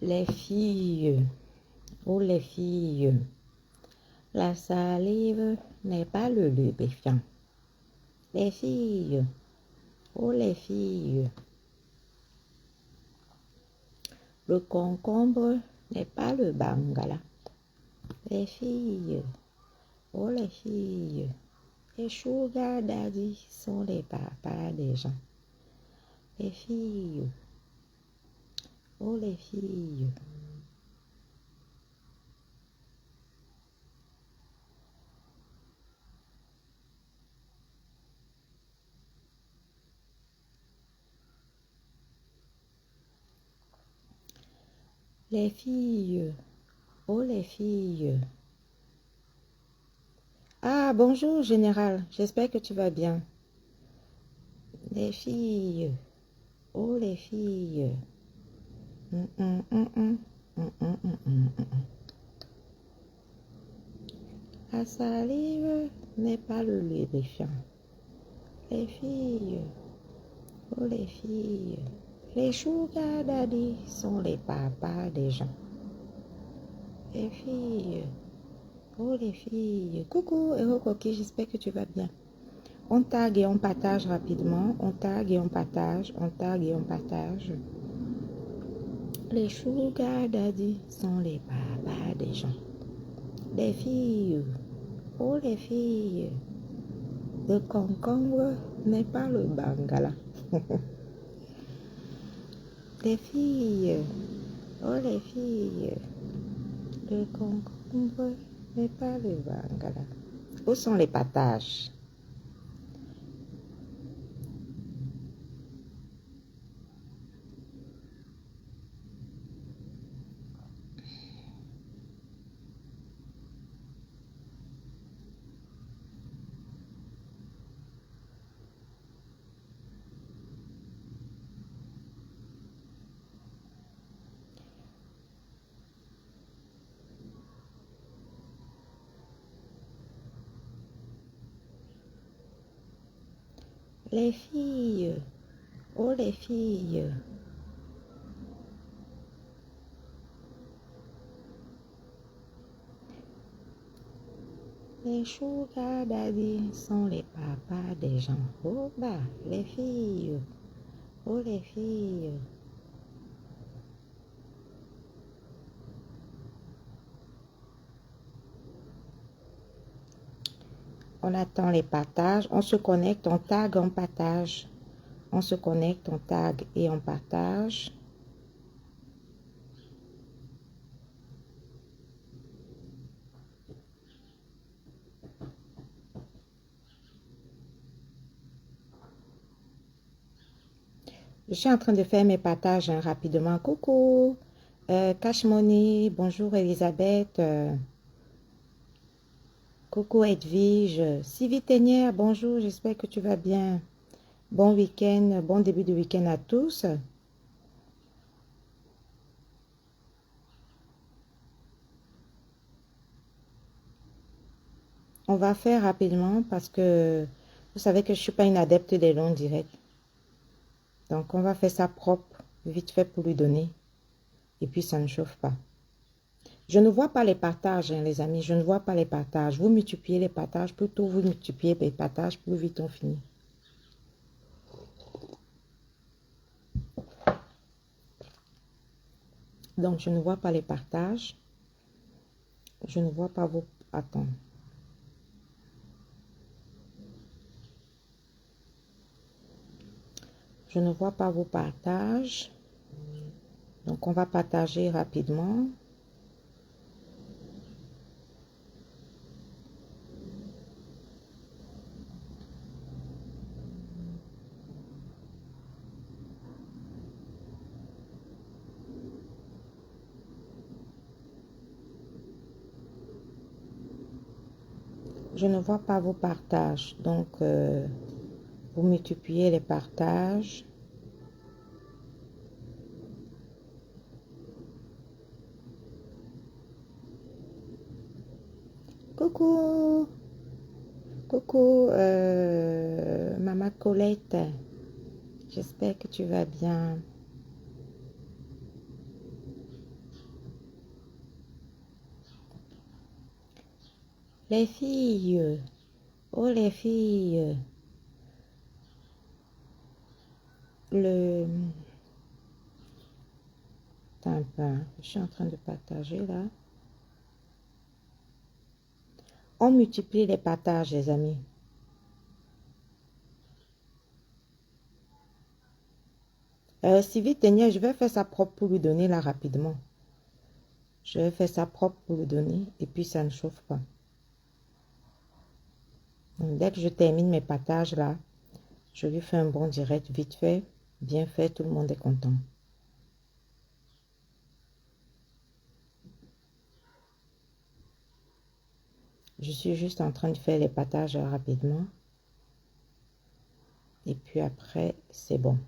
Les filles, oh les filles, la salive n'est pas le lubrifiant. Les filles, oh les filles, le concombre n'est pas le bangala. Les filles, oh les filles, les sugar daddy sont les papas des gens. Les filles, oh les filles. Les filles, oh les filles. Ah, bonjour général, j'espère que tu vas bien. Les filles, oh les filles. Hum, hum, hum, hum. Hum, hum, hum, hum, hum. La salive n'est pas le lubrifiant. Les filles, oh les filles. Les sugar daddy sont les papas des gens. Les filles, oh les filles. Coucou, Héros Coquille, j'espère que tu vas bien. On tag et on partage rapidement. On tag et on partage. On tag et on partage. Les sugar daddy sont les papas des gens. Les filles, oh les filles. Le concombre n'est pas le bangala. Les filles, oh les filles. Le concombre n'est pas le bangala. Où sont les partages? Les filles, oh les filles. Les sugar daddy sont les papas des gens. Oh bah, les filles, oh les filles. On attend les partages, on se connecte, on tag, on partage. On se connecte, on tag et on partage. Je suis en train de faire mes partages rapidement. Coucou, Cash Money, bonjour Elisabeth, coucou Edwige, Sylvie Ténière, bonjour, j'espère que tu vas bien. Bon week-end, bon début de week-end à tous. On va faire rapidement parce que vous savez que je ne suis pas une adepte des longs directs. Donc on va faire ça propre, vite fait pour lui donner. Et puis ça ne chauffe pas. Je ne vois pas les partages, hein, les amis. Je ne vois pas les partages. Vous multipliez les partages. Plutôt vous multipliez les partages, plus vite on finit. Donc, je ne vois pas les partages. Je ne vois pas vos... Attends. Je ne vois pas vos partages. Donc, on va partager rapidement. Je ne vois pas vos partages. Donc, vous multipliez les partages. Coucou. Coucou, Maman Colette. J'espère que tu vas bien. Les filles. Oh, les filles. Le... Attends un peu, hein. Je suis en train de partager là. On multiplie les partages, les amis. Sylvie Tenier, je vais faire ça propre pour lui donner là rapidement. Je vais faire ça propre pour lui donner et puis ça ne chauffe pas. Donc, dès que je termine mes partages là, je lui fais un bon direct vite fait, bien fait, tout le monde est content. Je suis juste en train de faire les partages rapidement. Et puis après, c'est bon.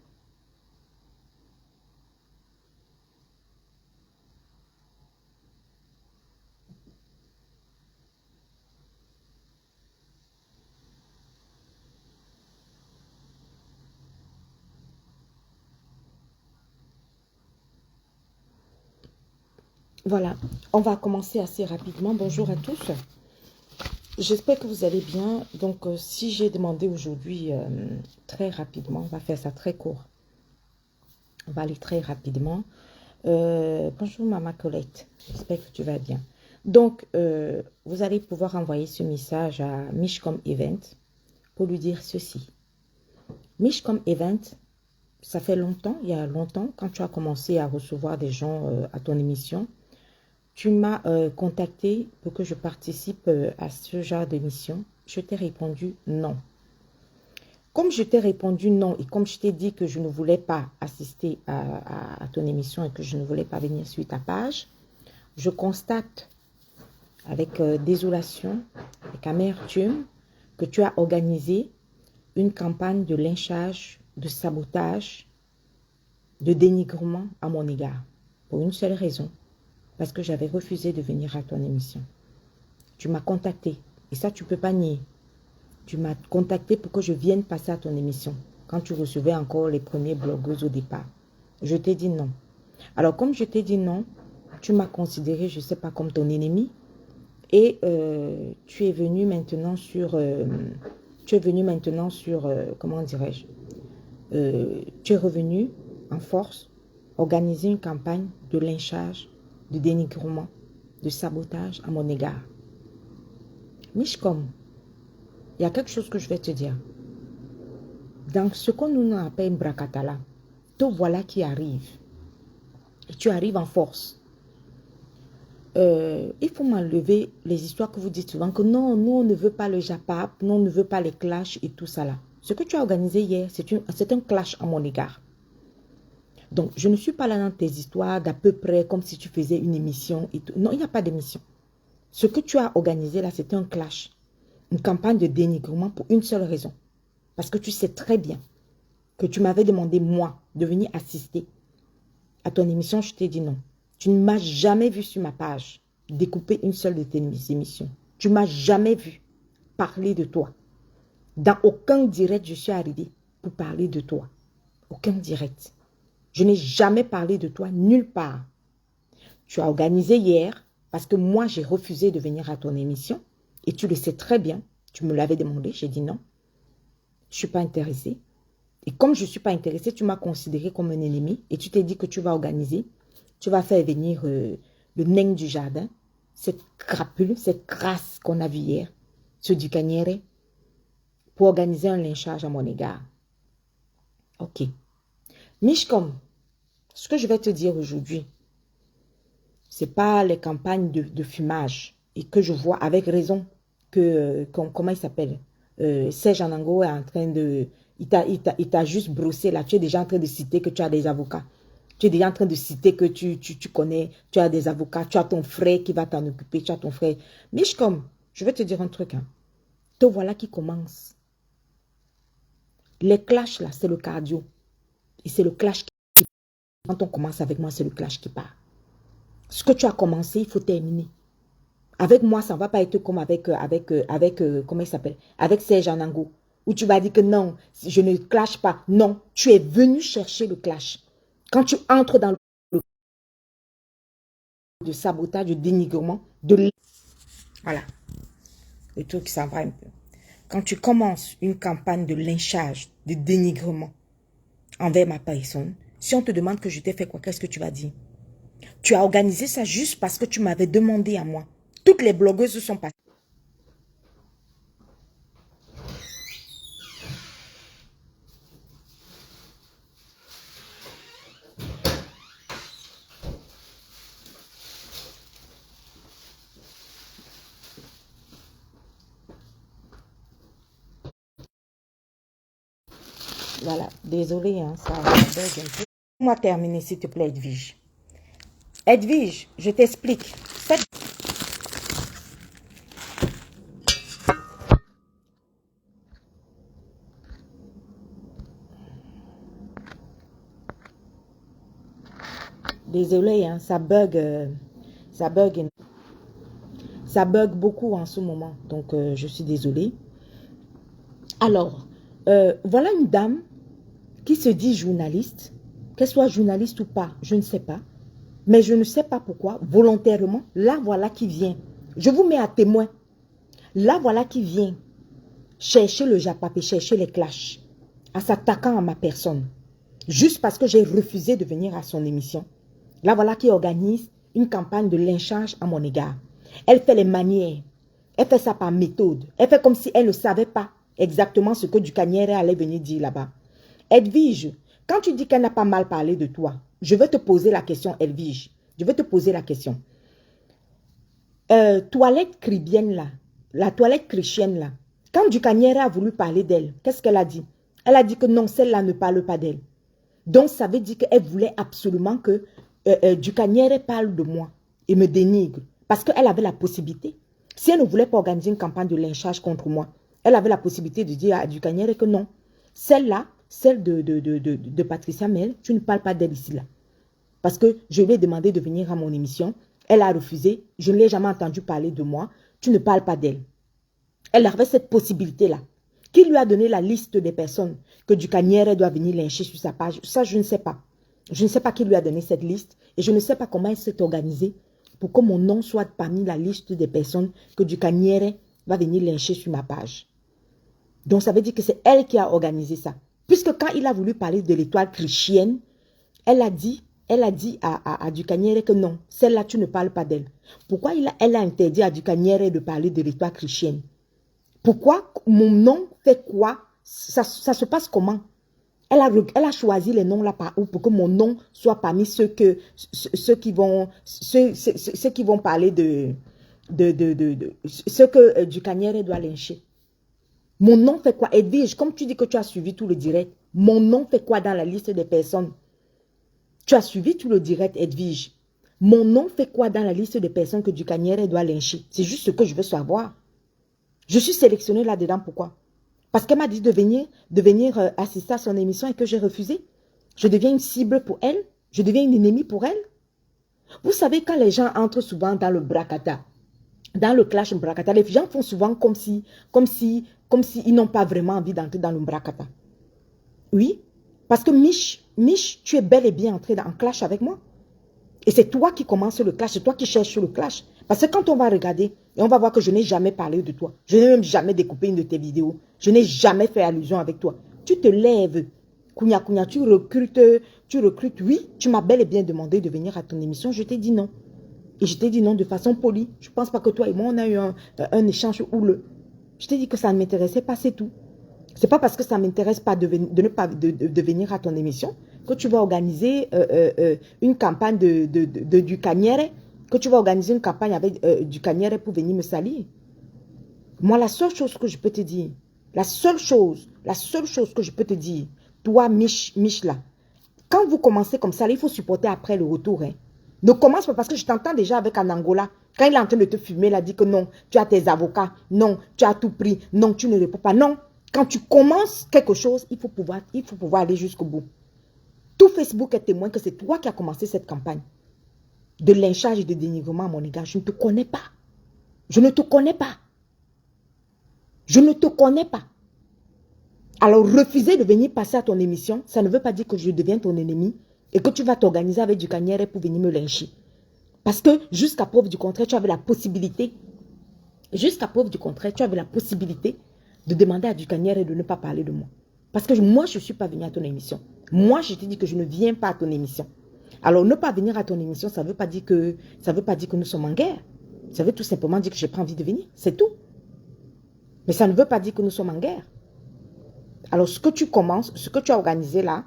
Voilà, on va commencer assez rapidement. Bonjour à tous. J'espère que vous allez bien. Donc, si j'ai demandé aujourd'hui très rapidement, on va faire ça très court. On va aller très rapidement. Bonjour Maman Colette, j'espère que tu vas bien. Donc, vous allez pouvoir envoyer ce message à Mishcom Event pour lui dire ceci. Mishcom Event, ça fait longtemps, il y a longtemps, quand tu as commencé à recevoir des gens à ton émission, tu m'as contacté pour que je participe à ce genre d'émission. Je t'ai répondu non. Comme je t'ai répondu non et comme je t'ai dit que je ne voulais pas assister à ton émission et que je ne voulais pas venir sur ta page, je constate avec désolation, avec amertume, que tu as organisé une campagne de lynchage, de sabotage, de dénigrement à mon égard. Pour une seule raison, parce que j'avais refusé de venir à ton émission. Tu m'as contacté, et ça tu ne peux pas nier. Tu m'as contacté pour que je vienne passer à ton émission, quand tu recevais encore les premiers blogueuses au départ. Je t'ai dit non. Alors comme je t'ai dit non, tu m'as considéré, je ne sais pas, comme ton ennemi, et tu es venu maintenant sur, comment dirais-je, tu es revenu en force, organiser une campagne de lynchage, de dénigrement, de sabotage à mon égard. Mishcom, il y a quelque chose que je vais te dire. Dans ce qu'on nous appelle Brakatala, te voilà qui arrive. Et tu arrives en force. Il faut m'enlever les histoires que vous dites souvent que non, nous on ne veut pas le Japap, nous on ne veut pas les clashs et tout ça là. Ce que tu as organisé hier, c'est un clash à mon égard. Donc, je ne suis pas là dans tes histoires d'à peu près comme si tu faisais une émission et tout. Non, il n'y a pas d'émission. Ce que tu as organisé là, c'est un clash. Une campagne de dénigrement pour une seule raison. Parce que tu sais très bien que tu m'avais demandé, moi, de venir assister à ton émission. Je t'ai dit non. Tu ne m'as jamais vu sur ma page découper une seule de tes émissions. Tu ne m'as jamais vu parler de toi. Dans aucun direct, je suis arrivée pour parler de toi. Aucun direct. Je n'ai jamais parlé de toi nulle part. Tu as organisé hier parce que moi, j'ai refusé de venir à ton émission. Et tu le sais très bien. Tu me l'avais demandé. J'ai dit non. Je ne suis pas intéressée. Et comme je ne suis pas intéressée, tu m'as considéré comme un ennemi. Et tu t'es dit que tu vas organiser. Tu vas faire venir le nain du jardin. Cette crapule, cette crasse qu'on a vue hier. Ce Ducaniere. Pour organiser un lynchage à mon égard. Ok. Mishcom, ce que je vais te dire aujourd'hui, ce n'est pas les campagnes de fumage. Et que je vois avec raison que, comment il s'appelle, Serge Anango est en train de... Il t'a juste brossé là. Tu es déjà en train de citer que tu as des avocats. Tu es déjà en train de citer que tu connais, tu as des avocats, tu as ton frère qui va t'en occuper, tu as ton frère. Mishcom, je vais te dire un truc. Hein. Te voilà qui commence. Les clashs là, c'est le cardio. Et c'est le clash qui... Quand on commence avec moi, c'est le clash qui part. Ce que tu as commencé, il faut terminer. Avec moi, ça ne va pas être comme avec comment il s'appelle, avec Serge Anango, où tu vas dire que non, je ne clash pas. Non, tu es venu chercher le clash. Quand tu entres dans le de sabotage, de dénigrement, de... Voilà. le truc s'en va un peu. Quand tu commences une campagne de lynchage, de dénigrement envers ma personne, si on te demande que je t'ai fait quoi, qu'est-ce que tu vas dire? Tu as organisé ça juste parce que tu m'avais demandé à moi. Toutes les blogueuses sont passées. Voilà, désolé, hein, ça bug un peu. Laisse-moi terminer, s'il te plaît, Edwige. Edwige, je t'explique. Désolé, hein, ça bug beaucoup en ce moment. Donc, je suis désolée. Alors, voilà une dame qui se dit journaliste, qu'elle soit journaliste ou pas, je ne sais pas. Mais je ne sais pas pourquoi, volontairement, là voilà qui vient. Je vous mets à témoin. Là voilà qui vient chercher le japapé, chercher les clashs, en s'attaquant à ma personne. Juste parce que j'ai refusé de venir à son émission. Là voilà qui organise une campagne de lynchage à mon égard. Elle fait les manières. Elle fait ça par méthode. Elle fait comme si elle ne savait pas exactement ce que Dukanière allait venir dire là-bas. Edwige, quand tu dis qu'elle n'a pas mal parlé de toi, je vais te poser la question, Edwige. Je vais te poser la question. Toilette chrétienne là, la toilette chrétienne là, quand Dukanière a voulu parler d'elle, qu'est-ce qu'elle a dit? Elle a dit que non, celle-là ne parle pas d'elle. Donc, ça veut dire qu'elle voulait absolument que Dukanière parle de moi et me dénigre. Parce qu'elle avait la possibilité. Si elle ne voulait pas organiser une campagne de lynchage contre moi, elle avait la possibilité de dire à Dukanière que non. Celle-là, celle de Patricia Mel, tu ne parles pas d'elle ici là. Parce que je lui ai demandé de venir à mon émission. Elle a refusé. Je ne l'ai jamais entendu parler de moi. Tu ne parles pas d'elle. Elle avait cette possibilité-là. Qui lui a donné la liste des personnes que Dukanière doit venir lyncher sur sa page? Ça, je ne sais pas. Je ne sais pas qui lui a donné cette liste. Et je ne sais pas comment elle s'est organisée pour que mon nom soit parmi la liste des personnes que Dukanière va venir lyncher sur ma page. Donc, ça veut dire que c'est elle qui a organisé ça. Puisque quand il a voulu parler de l'étoile chrétienne, elle a dit à Dukanière que non, celle-là, tu ne parles pas d'elle. Pourquoi elle a interdit à Dukanière de parler de l'étoile chrétienne? Pourquoi mon nom fait quoi? Ça se passe comment? Elle a choisi les noms là pour que mon nom soit parmi ceux qui vont parler de ce que Dukanière doit lyncher. Mon nom fait quoi? Edwige, comme tu dis que tu as suivi tout le direct, mon nom fait quoi dans la liste des personnes? Tu as suivi tout le direct, Edwige. Mon nom fait quoi dans la liste des personnes que Dukanière doit lyncher? C'est juste ce que je veux savoir. Je suis sélectionnée là-dedans, pourquoi? Parce qu'elle m'a dit de venir assister à son émission et que j'ai refusé. Je deviens une cible pour elle. Je deviens une ennemie pour elle. Vous savez, quand les gens entrent souvent dans le bracata, dans le clash bracata, les gens font souvent comme si ils n'ont pas vraiment envie d'entrer dans le bracata. Oui, parce que Mich, tu es bel et bien entré en clash avec moi. Et c'est toi qui commences le clash, c'est toi qui cherches le clash. Parce que quand on va regarder, et on va voir que je n'ai jamais parlé de toi. Je n'ai même jamais découpé une de tes vidéos. Je n'ai jamais fait allusion avec toi. Tu te lèves, Kounia, tu recrutes. Oui, tu m'as bel et bien demandé de venir à ton émission. Je t'ai dit non. Et je t'ai dit non de façon polie. Je ne pense pas que toi et moi, on a eu un échange houleux. Je t'ai dit que ça ne m'intéressait pas, c'est tout. Ce n'est pas parce que ça ne m'intéresse pas de venir à ton émission que tu vas organiser une campagne de Dukanière, que tu vas organiser une campagne avec Dukanière pour venir me salir. Moi, la seule chose que je peux te dire, la seule chose que je peux te dire, toi, Mich là, quand vous commencez comme ça, il faut supporter après le retour. Hein. Ne commence pas parce que je t'entends déjà avec un Angola. Quand il est en train de te fumer, il a dit que non, tu as tes avocats, non, tu as tout pris, non, tu ne réponds pas, non. Quand tu commences quelque chose, il faut pouvoir aller jusqu'au bout. Tout Facebook est témoin que c'est toi qui as commencé cette campagne de lynchage et de dénigrement à mon égard. Je ne te connais pas. Je ne te connais pas. Je ne te connais pas. Alors, refuser de venir passer à ton émission, ça ne veut pas dire que je deviens ton ennemi et que tu vas t'organiser avec Dukanière pour venir me lyncher. Parce que jusqu'à preuve du contraire, tu avais la possibilité Jusqu'à preuve du contraire, tu avais la possibilité de demander à Dukanière de ne pas parler de moi. Parce que moi, je ne suis pas venue à ton émission. Moi, je t'ai dit que je ne viens pas à ton émission. Alors, ne pas venir à ton émission, ça ne veut pas dire que nous sommes en guerre. Ça veut tout simplement dire que je n'ai pas envie de venir. C'est tout. Mais ça ne veut pas dire que nous sommes en guerre. Alors, ce que tu commences, ce que tu as organisé là,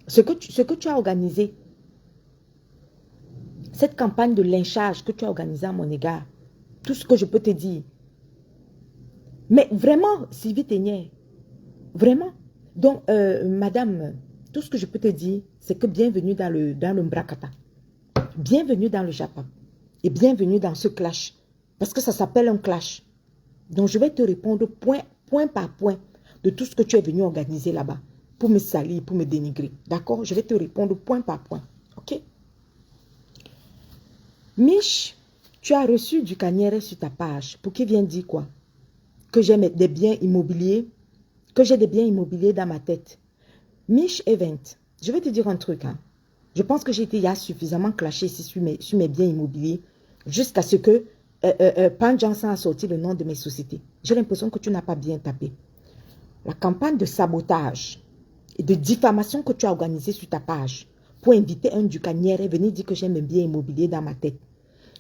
ce que tu as organisé, cette campagne de lynchage que tu as organisée à mon égard, tout ce que je peux te dire. Mais vraiment, Sylvie Ténière, vraiment. Donc, madame, tout ce que je peux te dire, c'est que bienvenue dans le Mbrakata. Bienvenue dans le Japon. Et bienvenue dans ce clash. Parce que ça s'appelle un clash. Donc, je vais te répondre point par point de tout ce que tu es venu organiser là-bas. Pour me salir, pour me dénigrer. D'accord? Je vais te répondre point par point. OK? Mich, tu as reçu Dukanière sur ta page. Pour qu'il vienne dire quoi? Que j'ai des biens immobiliers. Que j'ai des biens immobiliers dans ma tête. Mich Event, je vais te dire un truc. Hein. Je pense que j'ai été suffisamment clashé ici sur mes biens immobiliers jusqu'à ce que Pan Johnson a sorti le nom de mes sociétés. J'ai l'impression que tu n'as pas bien tapé. La campagne de sabotage et de diffamation que tu as organisée sur ta page pour inviter un Dukanière et venir dire que j'ai mes biens immobiliers dans ma tête.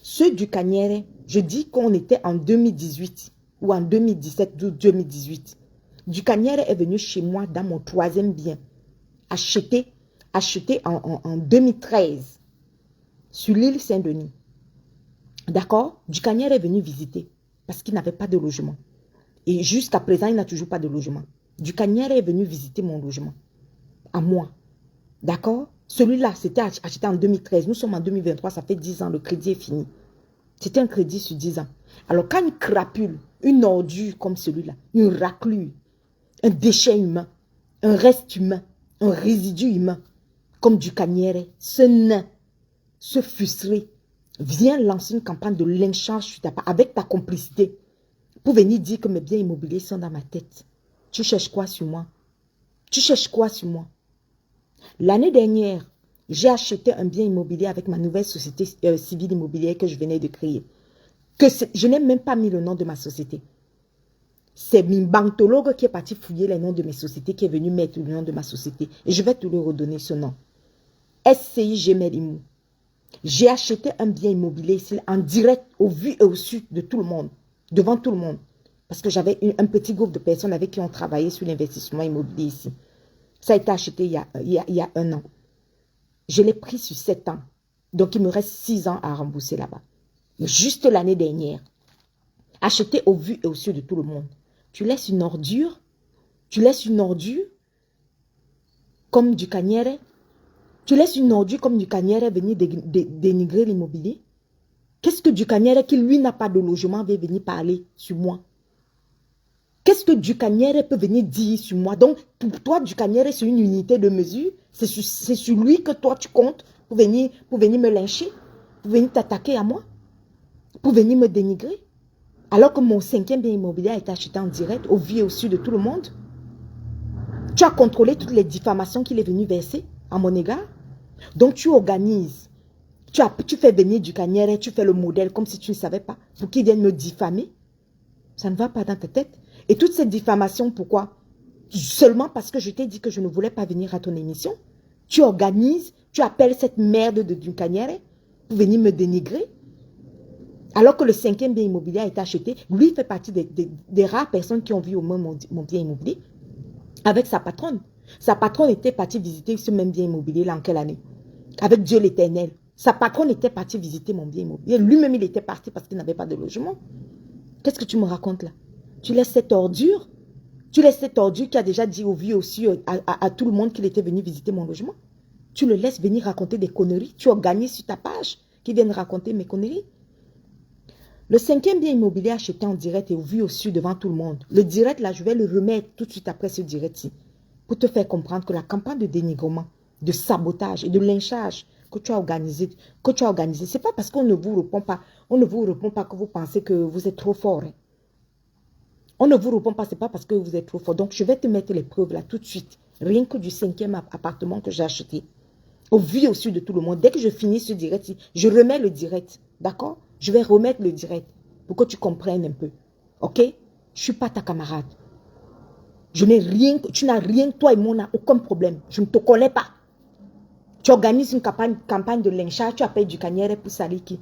Ce Dukanière, je dis qu'on était en 2018 ou en 2017 ou 2018. Dukanière est venu chez moi dans mon 3e bien, acheté en 2013 sur l'île Saint-Denis. D'accord? Dukanière est venu visiter parce qu'il n'avait pas de logement. Et jusqu'à présent, il n'a toujours pas de logement. Dukanière est venu visiter mon logement. À moi. D'accord? Celui-là, c'était acheté en 2013. Nous sommes en 2023, ça fait 10 ans. Le crédit est fini. C'était un crédit sur 10 ans. Alors, quand une crapule, une ordure comme celui-là, une raclure, un déchet humain, un reste humain, un résidu humain, comme Dukanière, ce nain, ce frustré, vient lancer une campagne de lynchage avec ta complicité pour venir dire que mes biens immobiliers sont dans ma tête. Tu cherches quoi sur moi? Tu cherches quoi sur moi? L'année dernière, j'ai acheté un bien immobilier avec ma nouvelle société civile immobilière que je venais de créer. Je n'ai même pas mis le nom de ma société. C'est mon banquetologue qui est parti fouiller les noms de mes sociétés, qui est venu mettre le nom de ma société. Et je vais te lui redonner ce nom. SCI Gemel Immo. J'ai acheté un bien immobilier ici en direct au vu et au su de tout le monde. Devant tout le monde. Parce que j'avais un petit groupe de personnes avec qui on travaillait sur l'investissement immobilier ici. Ça a été acheté il y a 1 an. Je l'ai pris sur 7 ans. Donc, il me reste 6 ans à rembourser là-bas. Juste l'année dernière. Acheté au vu et au su de tout le monde. Tu laisses une ordure. Tu laisses une ordure comme Dukanière. Tu laisses une ordure comme Dukanière venir dénigrer l'immobilier. Qu'est-ce que Dukanière, qui lui n'a pas de logement, va venir parler sur moi? Qu'est-ce que Dukanière peut venir dire sur moi? Donc, pour toi, Dukanière, c'est une unité de mesure. C'est sur lui que toi, tu comptes pour venir me lyncher, pour venir t'attaquer à moi, pour venir me dénigrer. Alors que mon 5e bien immobilier a été acheté en direct, au vu et au su de tout le monde. Tu as contrôlé toutes les diffamations qu'il est venu verser à mon égard. Donc, tu organises. Tu fais venir Dukanière et tu fais le modèle comme si tu ne savais pas pour qu'il vienne me diffamer. Ça ne va pas dans ta tête. Et toutes ces diffamations, pourquoi? Seulement parce que je t'ai dit que je ne voulais pas venir à ton émission. Tu organises, tu appelles cette merde de Dukanière pour venir me dénigrer. Alors que le 5e bien immobilier a été acheté, lui fait partie des rares personnes qui ont vu au moins mon bien immobilier avec sa patronne. Sa patronne était partie visiter ce même bien immobilier là en quelle année? Avec Dieu l'Éternel. Sa patronne était partie visiter mon bien immobilier. Lui-même, il était parti parce qu'il n'avait pas de logement. Qu'est-ce que tu me racontes là? Tu laisses cette ordure? Tu laisses cette ordure qui a déjà dit au vu aussi à tout le monde qu'il était venu visiter mon logement? Tu le laisses venir raconter des conneries? Tu as gagné sur ta page qui viennent raconter mes conneries? Le 5e bien immobilier acheté en direct et au vu aussi devant tout le monde. Le direct là, je vais le remettre tout de suite après ce direct-ci pour te faire comprendre que la campagne de dénigrement, de sabotage et de lynchage que tu as organisé, c'est pas parce qu'on ne vous répond pas, que vous pensez que vous êtes trop fort. Hein. On ne vous répond pas, c'est pas parce que vous êtes trop fort. Donc, je vais te mettre les preuves là tout de suite. Rien que du 5e appartement que j'ai acheté. Au vu et au su de tout le monde. Dès que je finis ce direct, je remets le direct. D'accord? Je vais remettre le direct. pour que tu comprennes un peu. Ok? Je ne suis pas ta camarade. Je n'ai rien, tu n'as rien, toi et moi, on n'a aucun problème. Je ne te connais pas. Tu organises une campagne de lynchage, tu appelles du Kanyere pour salir qui?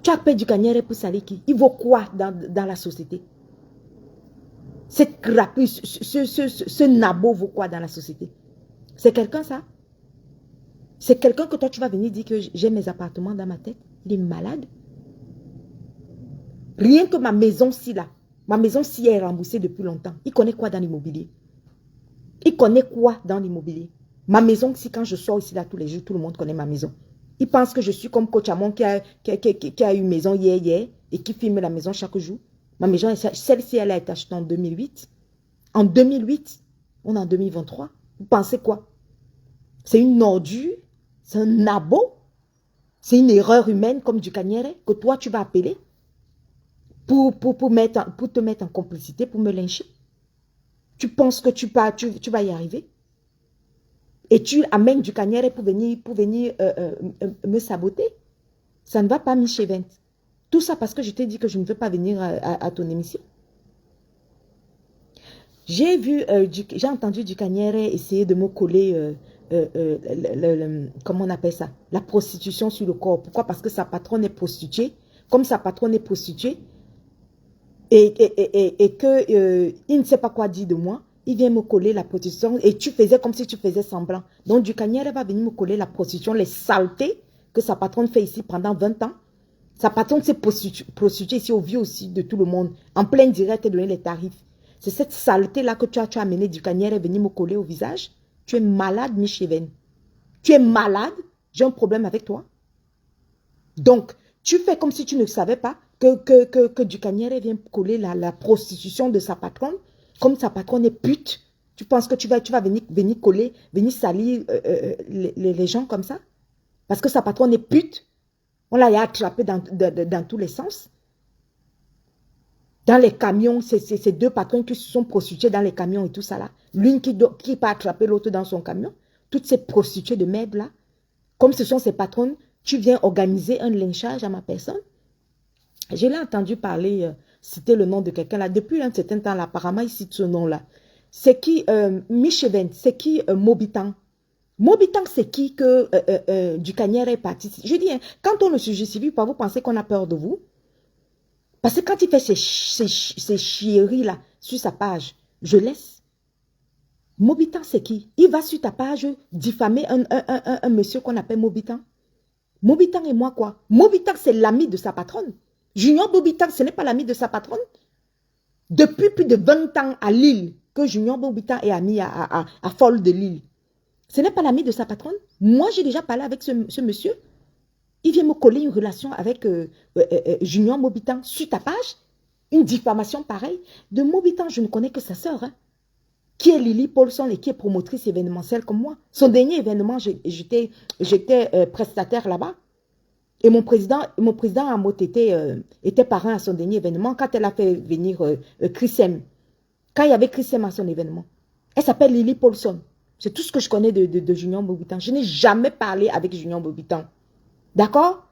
Tu appelles du Kanyere pour salir qui? Il vaut quoi dans la société? Cette crapule, ce nabo vaut quoi dans la société? C'est quelqu'un ça? C'est quelqu'un que toi tu vas venir dire que j'ai mes appartements dans ma tête? Il est malade. Rien que ma maison-ci là, ma maison-ci est remboursée depuis longtemps. Il connaît quoi dans l'immobilier? Il connaît quoi dans l'immobilier? Ma maison, si quand je sors ici là tous les jours, tout le monde connaît ma maison. Il pense que je suis comme Coach Amon qui a une maison hier et qui filme la maison chaque jour. Ma maison, celle-ci, elle a été achetée en 2008. En 2008, on est en 2023. Vous pensez quoi? C'est une ordure, c'est un nabo, c'est une erreur humaine comme du Kanyere que toi tu vas appeler pour te mettre en complicité, pour me lyncher. Tu penses que tu vas y arriver? Et tu amènes du Kanyere pour venir me saboter? Ça ne va pas, Michevent. Tout ça parce que je t'ai dit que je ne veux pas venir à ton émission. J'ai entendu du Kanyere essayer de me coller, comment on appelle ça? La prostitution sur le corps. Pourquoi? Parce que sa patronne est prostituée. Comme sa patronne est prostituée, et qu'il ne sait pas quoi dire de moi, il vient me coller la prostitution et tu faisais comme si tu faisais semblant. Donc du Kanyere va venir me coller la prostitution, les saletés que sa patronne fait ici pendant 20 ans. Sa patronne s'est prostituée ici au vieux aussi de tout le monde, en plein direct et donner les tarifs. C'est cette saleté-là que tu as amené du Kanyere et venir me coller au visage. Tu es malade, Micheven. Tu es malade. J'ai un problème avec toi. Donc, tu fais comme si tu ne savais pas que du Kanyere vient coller la prostitution de sa patronne. Comme sa patronne est pute. Tu penses que tu vas venir coller, venir salir les gens comme ça? Parce que sa patronne est pute. On l'a attrapé dans tous les sens. Dans les camions, c'est deux patrons qui se sont prostitués dans les camions et tout ça là. L'une qui peut attraper l'autre dans son camion. Toutes ces prostituées de merde là. Comme ce sont ces patronnes, tu viens organiser un lynchage à ma personne. Je l'ai entendu parler, citer le nom de quelqu'un là. Depuis un certain temps là, apparemment il cite ce nom là. C'est qui, Micheven, c'est qui Mobitan? Mobitan, c'est qui que du Kanyere est parti? Je dis, hein, quand on ne se justifie pas, vous pensez qu'on a peur de vous? Parce que quand il fait ces chieries-là sur sa page, je laisse. Mobitan, c'est qui? Il va sur ta page diffamer un monsieur qu'on appelle Mobitan. Mobitan et moi, quoi? Mobitan, c'est l'ami de sa patronne. Junior Mobitan, ce n'est pas l'ami de sa patronne. Depuis plus de 20 ans à Lille, que Junior Mobitan est ami à Folle de Lille. Ce n'est pas l'ami de sa patronne. Moi, j'ai déjà parlé avec ce monsieur. Il vient me coller une relation avec Junior Mobitan sur ta page. Une diffamation pareille. De Mobitan, je ne connais que sa sœur. Hein, qui est Lily Paulson et qui est promotrice événementielle comme moi. Son dernier événement, j'étais prestataire là-bas. Et mon président Amot était parrain à son dernier événement quand elle a fait venir Chris M. Quand il y avait Chris M à son événement. Elle s'appelle Lily Paulson. C'est tout ce que je connais de Junior Mobitan. Je n'ai jamais parlé avec Junior Mobitan. D'accord?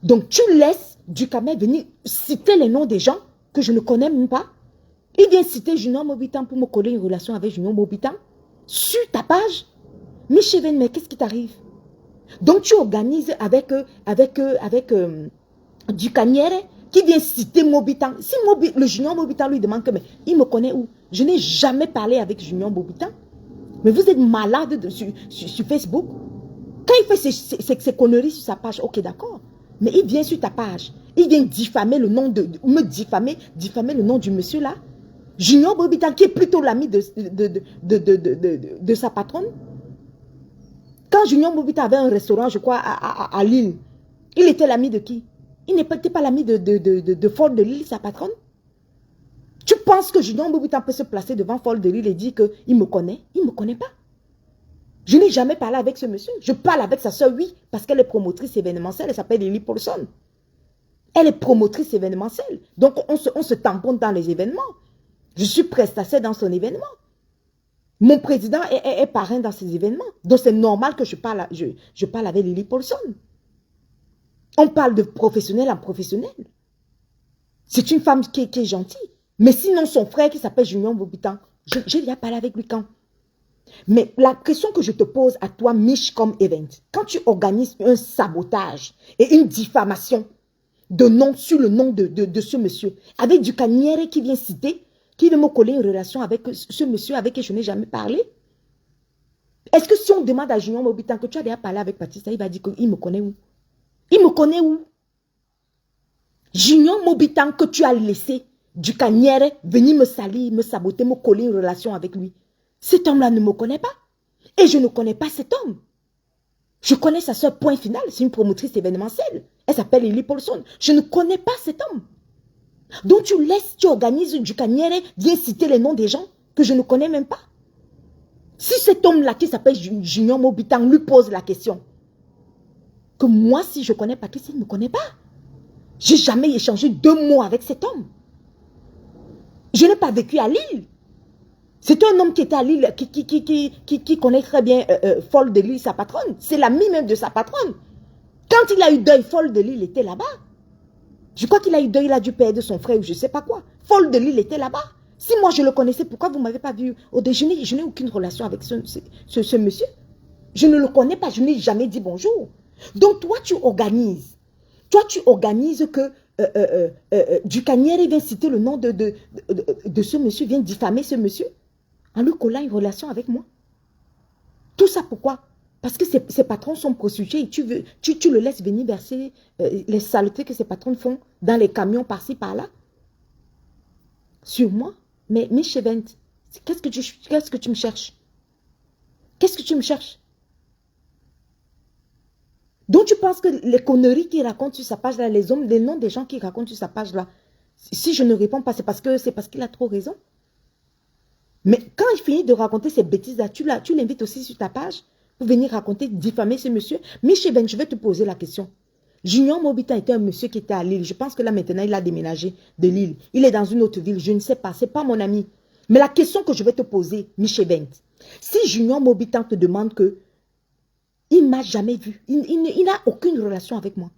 Donc, tu laisses Ducamel venir citer les noms des gens que je ne connais même pas. Il vient citer Junior Mobitan pour me coller une relation avec Junior Mobitan sur ta page. Micheven, mais qu'est-ce qui t'arrive? Donc, tu organises avec Ducaniere qui vient citer Mobitan. Si le Junior Mobitan lui demande que, mais il me connaît où? Je n'ai jamais parlé avec Junior Mobitan. Mais vous êtes malade sur Facebook. Quand il fait ces conneries sur sa page, ok, d'accord. Mais il vient sur ta page. Il vient diffamer le nom diffamer le nom du monsieur là. Junior Mobitan, qui est plutôt l'ami de sa patronne. Quand Junior Mobitan avait un restaurant, je crois, à Lille, il était l'ami de qui? Il n'était pas l'ami de Folle de Lille, sa patronne. Tu penses que Junior Mobitan peut se placer devant Folle de Lille et dire qu'il me connaît? Il ne me connaît pas. Je n'ai jamais parlé avec ce monsieur. Je parle avec sa soeur, oui, parce qu'elle est promotrice événementielle. Elle s'appelle Lily Paulson. Elle est promotrice événementielle. Donc, on se tamponne dans les événements. Je suis prestataire dans son événement. Mon président est parrain dans ses événements. Donc, c'est normal que je parle avec Lily Paulson. On parle de professionnel en professionnel. C'est une femme qui est gentille. Mais sinon, son frère qui s'appelle Junior Bobitan, j'ai déjà parlé avec lui quand. Mais la question que je te pose à toi, Mich comme event, quand tu organises un sabotage et une diffamation de nom sur le nom de ce monsieur, avec du Kanyere qui vient citer, qui veut me coller une relation avec ce monsieur avec qui je n'ai jamais parlé, est-ce que si on demande à Junior Bobitan que tu as déjà parlé avec Patricia, il va dire qu'il me connaît où? Il me connaît où? Junior Bobitan que tu as laissé du Kanyere venir me salir, me saboter, me coller une relation avec lui. Cet homme-là ne me connaît pas. Et je ne connais pas cet homme. Je connais sa soeur, point final. C'est une promotrice événementielle. Elle s'appelle Lily Paulson. Je ne connais pas cet homme. Donc tu organises du Kanyere, viens citer les noms des gens que je ne connais même pas. Si cet homme-là qui s'appelle Junior Bobitan lui pose la question, que moi, si je connais Patrice, il ne me connaît pas. J'ai jamais échangé 2 mots avec cet homme. Je n'ai pas vécu à Lille. C'est un homme qui était à Lille, qui connaît très bien Folle de Lille, sa patronne. C'est l'ami même de sa patronne. Quand il a eu deuil, Folle de Lille était là-bas. Je crois qu'il a eu deuil, il a dû perdre son frère ou je ne sais pas quoi. Folle de Lille était là-bas. Si moi je le connaissais, pourquoi vous ne m'avez pas vu au déjeuner? Je n'ai aucune relation avec ce monsieur. Je ne le connais pas, je n'ai jamais dit bonjour. Donc toi tu organises. Toi tu organises que du Kanyere vient citer le nom de ce monsieur, vient diffamer ce monsieur en lui collant une relation avec moi. Tout ça pourquoi? Parce que ses patrons sont prostitués et tu le laisses venir verser les saletés que ses patrons font dans les camions par-ci, par-là. Sur moi. Mais Mich Event, qu'est-ce que tu me cherches? Qu'est-ce que tu me cherches? Donc tu penses que les conneries qu'il raconte sur sa page là, les noms des gens qu'il raconte sur sa page là, si je ne réponds pas, c'est parce qu'il a trop raison. Mais quand il finit de raconter ces bêtises là, tu l'invites aussi sur ta page pour venir raconter, diffamer ce monsieur. Mich Event, je vais te poser la question. Junior Bobitan était un monsieur qui était à Lille. Je pense que là maintenant il a déménagé de Lille. Il est dans une autre ville, je ne sais pas, c'est pas mon ami. Mais la question que je vais te poser, Mich Event, si Junior Bobitan te demande que il ne m'a jamais vu. Il n'a aucune relation avec moi.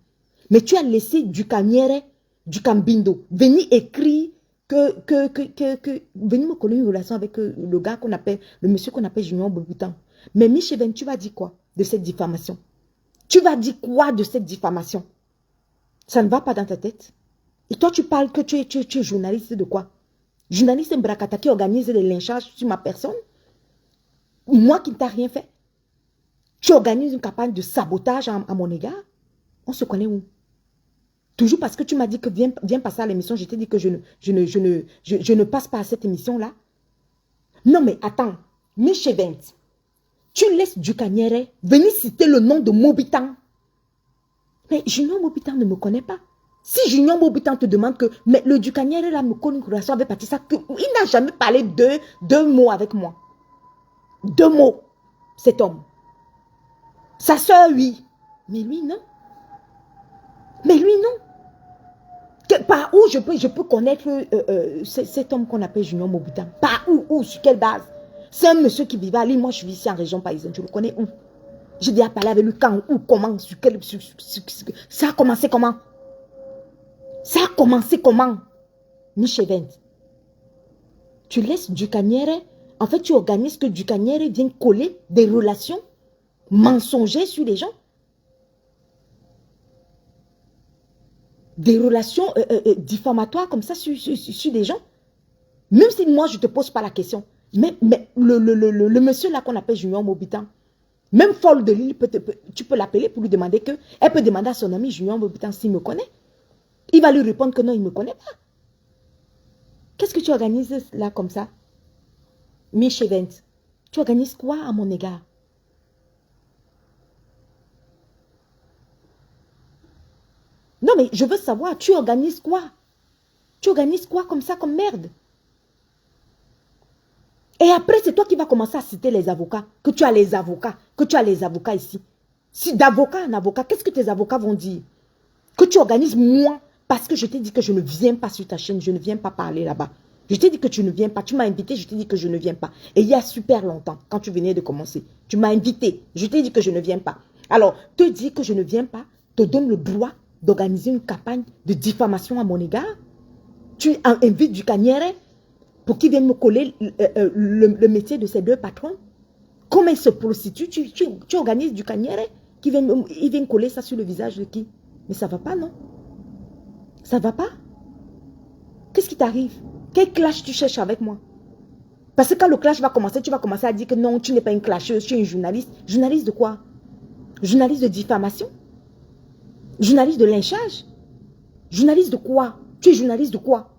Mais tu as laissé du Kanyere, du Kambindo, venir écrire venir me coller une relation avec le gars qu'on appelle, le monsieur qu'on appelle Junior Bobitan. Mais Mich Event, tu vas dire quoi de cette diffamation? Tu vas dire quoi de cette diffamation? Ça ne va pas dans ta tête. Et toi, tu parles que tu es journaliste de quoi? Journaliste Mbrakata qui organise des lynchages sur ma personne? Moi qui ne t'ai rien fait? Tu organises une campagne de sabotage à mon égard? On se connaît où? Toujours parce que tu m'as dit que viens passer à l'émission, je t'ai dit que je ne passe pas à cette émission-là. Non mais attends, Mich Event, tu laisses du Kanyere venir citer le nom de Bobitan. Mais Junior Bobitan ne me connaît pas. Si Junior Bobitan te demande que mais le du Kanyere là me colle une relation avec Patricia, il n'a jamais parlé deux mots avec moi. 2 mots, cet homme. Sa soeur, oui. Mais lui, non. Mais lui, non. Par où je peux connaître cet homme qu'on appelle Junior Bobitan? Par où? Sur quelle base? C'est un monsieur qui vivait à Lille. Moi, je vis ici en région parisienne. Je le connais où? J'ai déjà parlé avec lui quand, où, comment, sur quel... ça a commencé comment? Ça a commencé comment? Mich Event. Tu laisses du Kanyere. En fait, tu organises que du Kanyere vienne coller des relations mensongères sur les gens. Des relations diffamatoires comme ça sur des gens. Même si moi, je ne te pose pas la question. Mais le monsieur là qu'on appelle Junior Bobitan, même Folle de Lille, tu peux l'appeler pour lui demander que... Elle peut demander à son ami Junior Bobitan s'il me connaît. Il va lui répondre que non, il ne me connaît pas. Qu'est-ce que tu organises là comme ça? Mich Event, tu organises quoi à mon égard? Non, mais je veux savoir, tu organises quoi? Tu organises quoi comme ça, comme merde? Et après, c'est toi qui vas commencer à citer les avocats. Que tu as les avocats ici. Si d'avocat en avocat, qu'est-ce que tes avocats vont dire? Que tu organises moi, parce que je t'ai dit que je ne viens pas sur ta chaîne, je ne viens pas parler là-bas. Je t'ai dit que tu ne viens pas. Tu m'as invité, je t'ai dit que je ne viens pas. Et il y a super longtemps, quand tu venais de commencer, tu m'as invité. Je t'ai dit que je ne viens pas. Alors, te dire que je ne viens pas te donne le droit d'organiser une campagne de diffamation à mon égard? Tu invites du Kanyere pour qu'il vienne me coller le métier de ces deux patrons? Comme ils se prostituent, tu organises du Kanyere qui vient coller ça sur le visage de qui? Mais ça ne va pas, non? Ça ne va pas? Qu'est-ce qui t'arrive? Quel clash tu cherches avec moi? Parce que quand le clash va commencer, tu vas commencer à dire que non, tu n'es pas une clasheuse, tu es une journaliste. Journaliste de quoi? Journaliste de diffamation? Journaliste de lynchage? Journaliste de quoi? Tu es journaliste de quoi?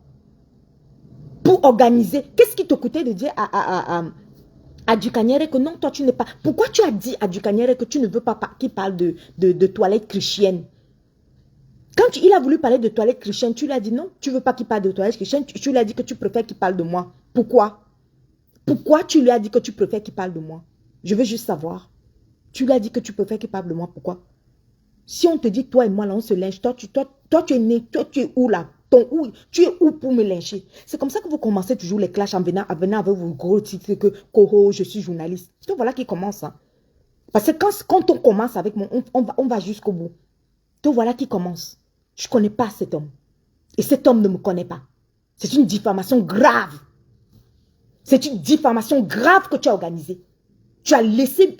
Pour organiser. Qu'est-ce qui te coûtait de dire à Dukaniere que non, toi tu n'es pas... Pourquoi tu as dit à Dukaniere que tu ne veux pas qu'il parle de toilettes chrétiennes? Quand il a voulu parler de toilettes chrétiennes, tu lui as dit non, tu ne veux pas qu'il parle de toilettes chrétiennes, tu lui as dit que tu préfères qu'il parle de moi. Pourquoi? Pourquoi tu lui as dit que tu préfères qu'il parle de moi? Je veux juste savoir. Tu lui as dit que tu préfères qu'il parle de moi, pourquoi? Si on te dit, toi et moi, là, on se lynche, toi, tu es né, toi, tu es où là? Tu es où pour me lyncher? C'est comme ça que vous commencez toujours les clashs en venant avec vos gros titres que Koro, je suis journaliste. Donc voilà qui commence. Hein. Parce que quand on commence avec moi, on va jusqu'au bout. Donc voilà qui commence. Je ne connais pas cet homme. Et cet homme ne me connaît pas. C'est une diffamation grave. C'est une diffamation grave que tu as organisée. Tu as laissé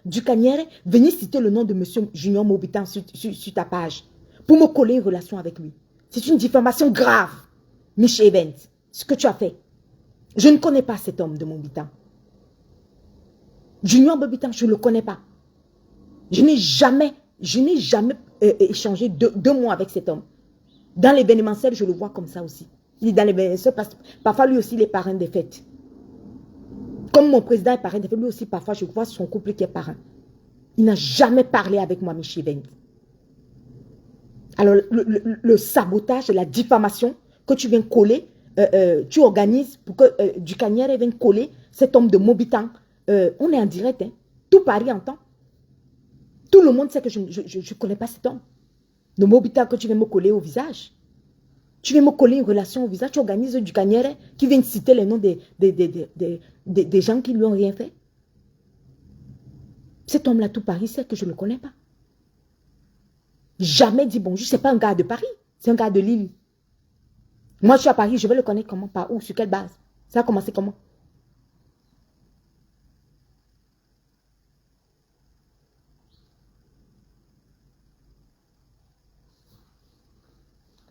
Dukaniere venir citer le nom de M. Junior Mobitan sur ta page pour me coller une relation avec lui. C'est une diffamation grave, Mich Event, ce que tu as fait. Je ne connais pas cet homme de Mobitan. Junior Mobitan, je ne le connais pas. Je n'ai jamais échangé deux mots avec cet homme. Dans l'événementiel, je le vois comme ça aussi. Il est dans l'événementiel, parfois lui aussi, il est parrain des fêtes. Comme mon président est parrain des fêtes, lui aussi, parfois, je vois son couple qui est parrain. Il n'a jamais parlé avec moi, Mich Event. Alors, le sabotage, la diffamation que tu viens coller, tu organises pour que Dukaniere vienne coller cet homme de Mobitan. On est en direct, hein. Tout Paris entend. Tout le monde sait que je ne connais pas cet homme. De Mobitan que tu viens me coller au visage. Tu viens me coller une relation au visage. Tu organises Dukaniere qui vient citer les noms des gens qui ne lui ont rien fait. Cet homme-là, tout Paris sait que je ne le connais pas. Jamais dit bonjour. Ce n'est pas un gars de Paris. C'est un gars de Lille. Moi, je suis à Paris. Je vais le connaître comment? Par où? Sur quelle base? Ça a commencé comment?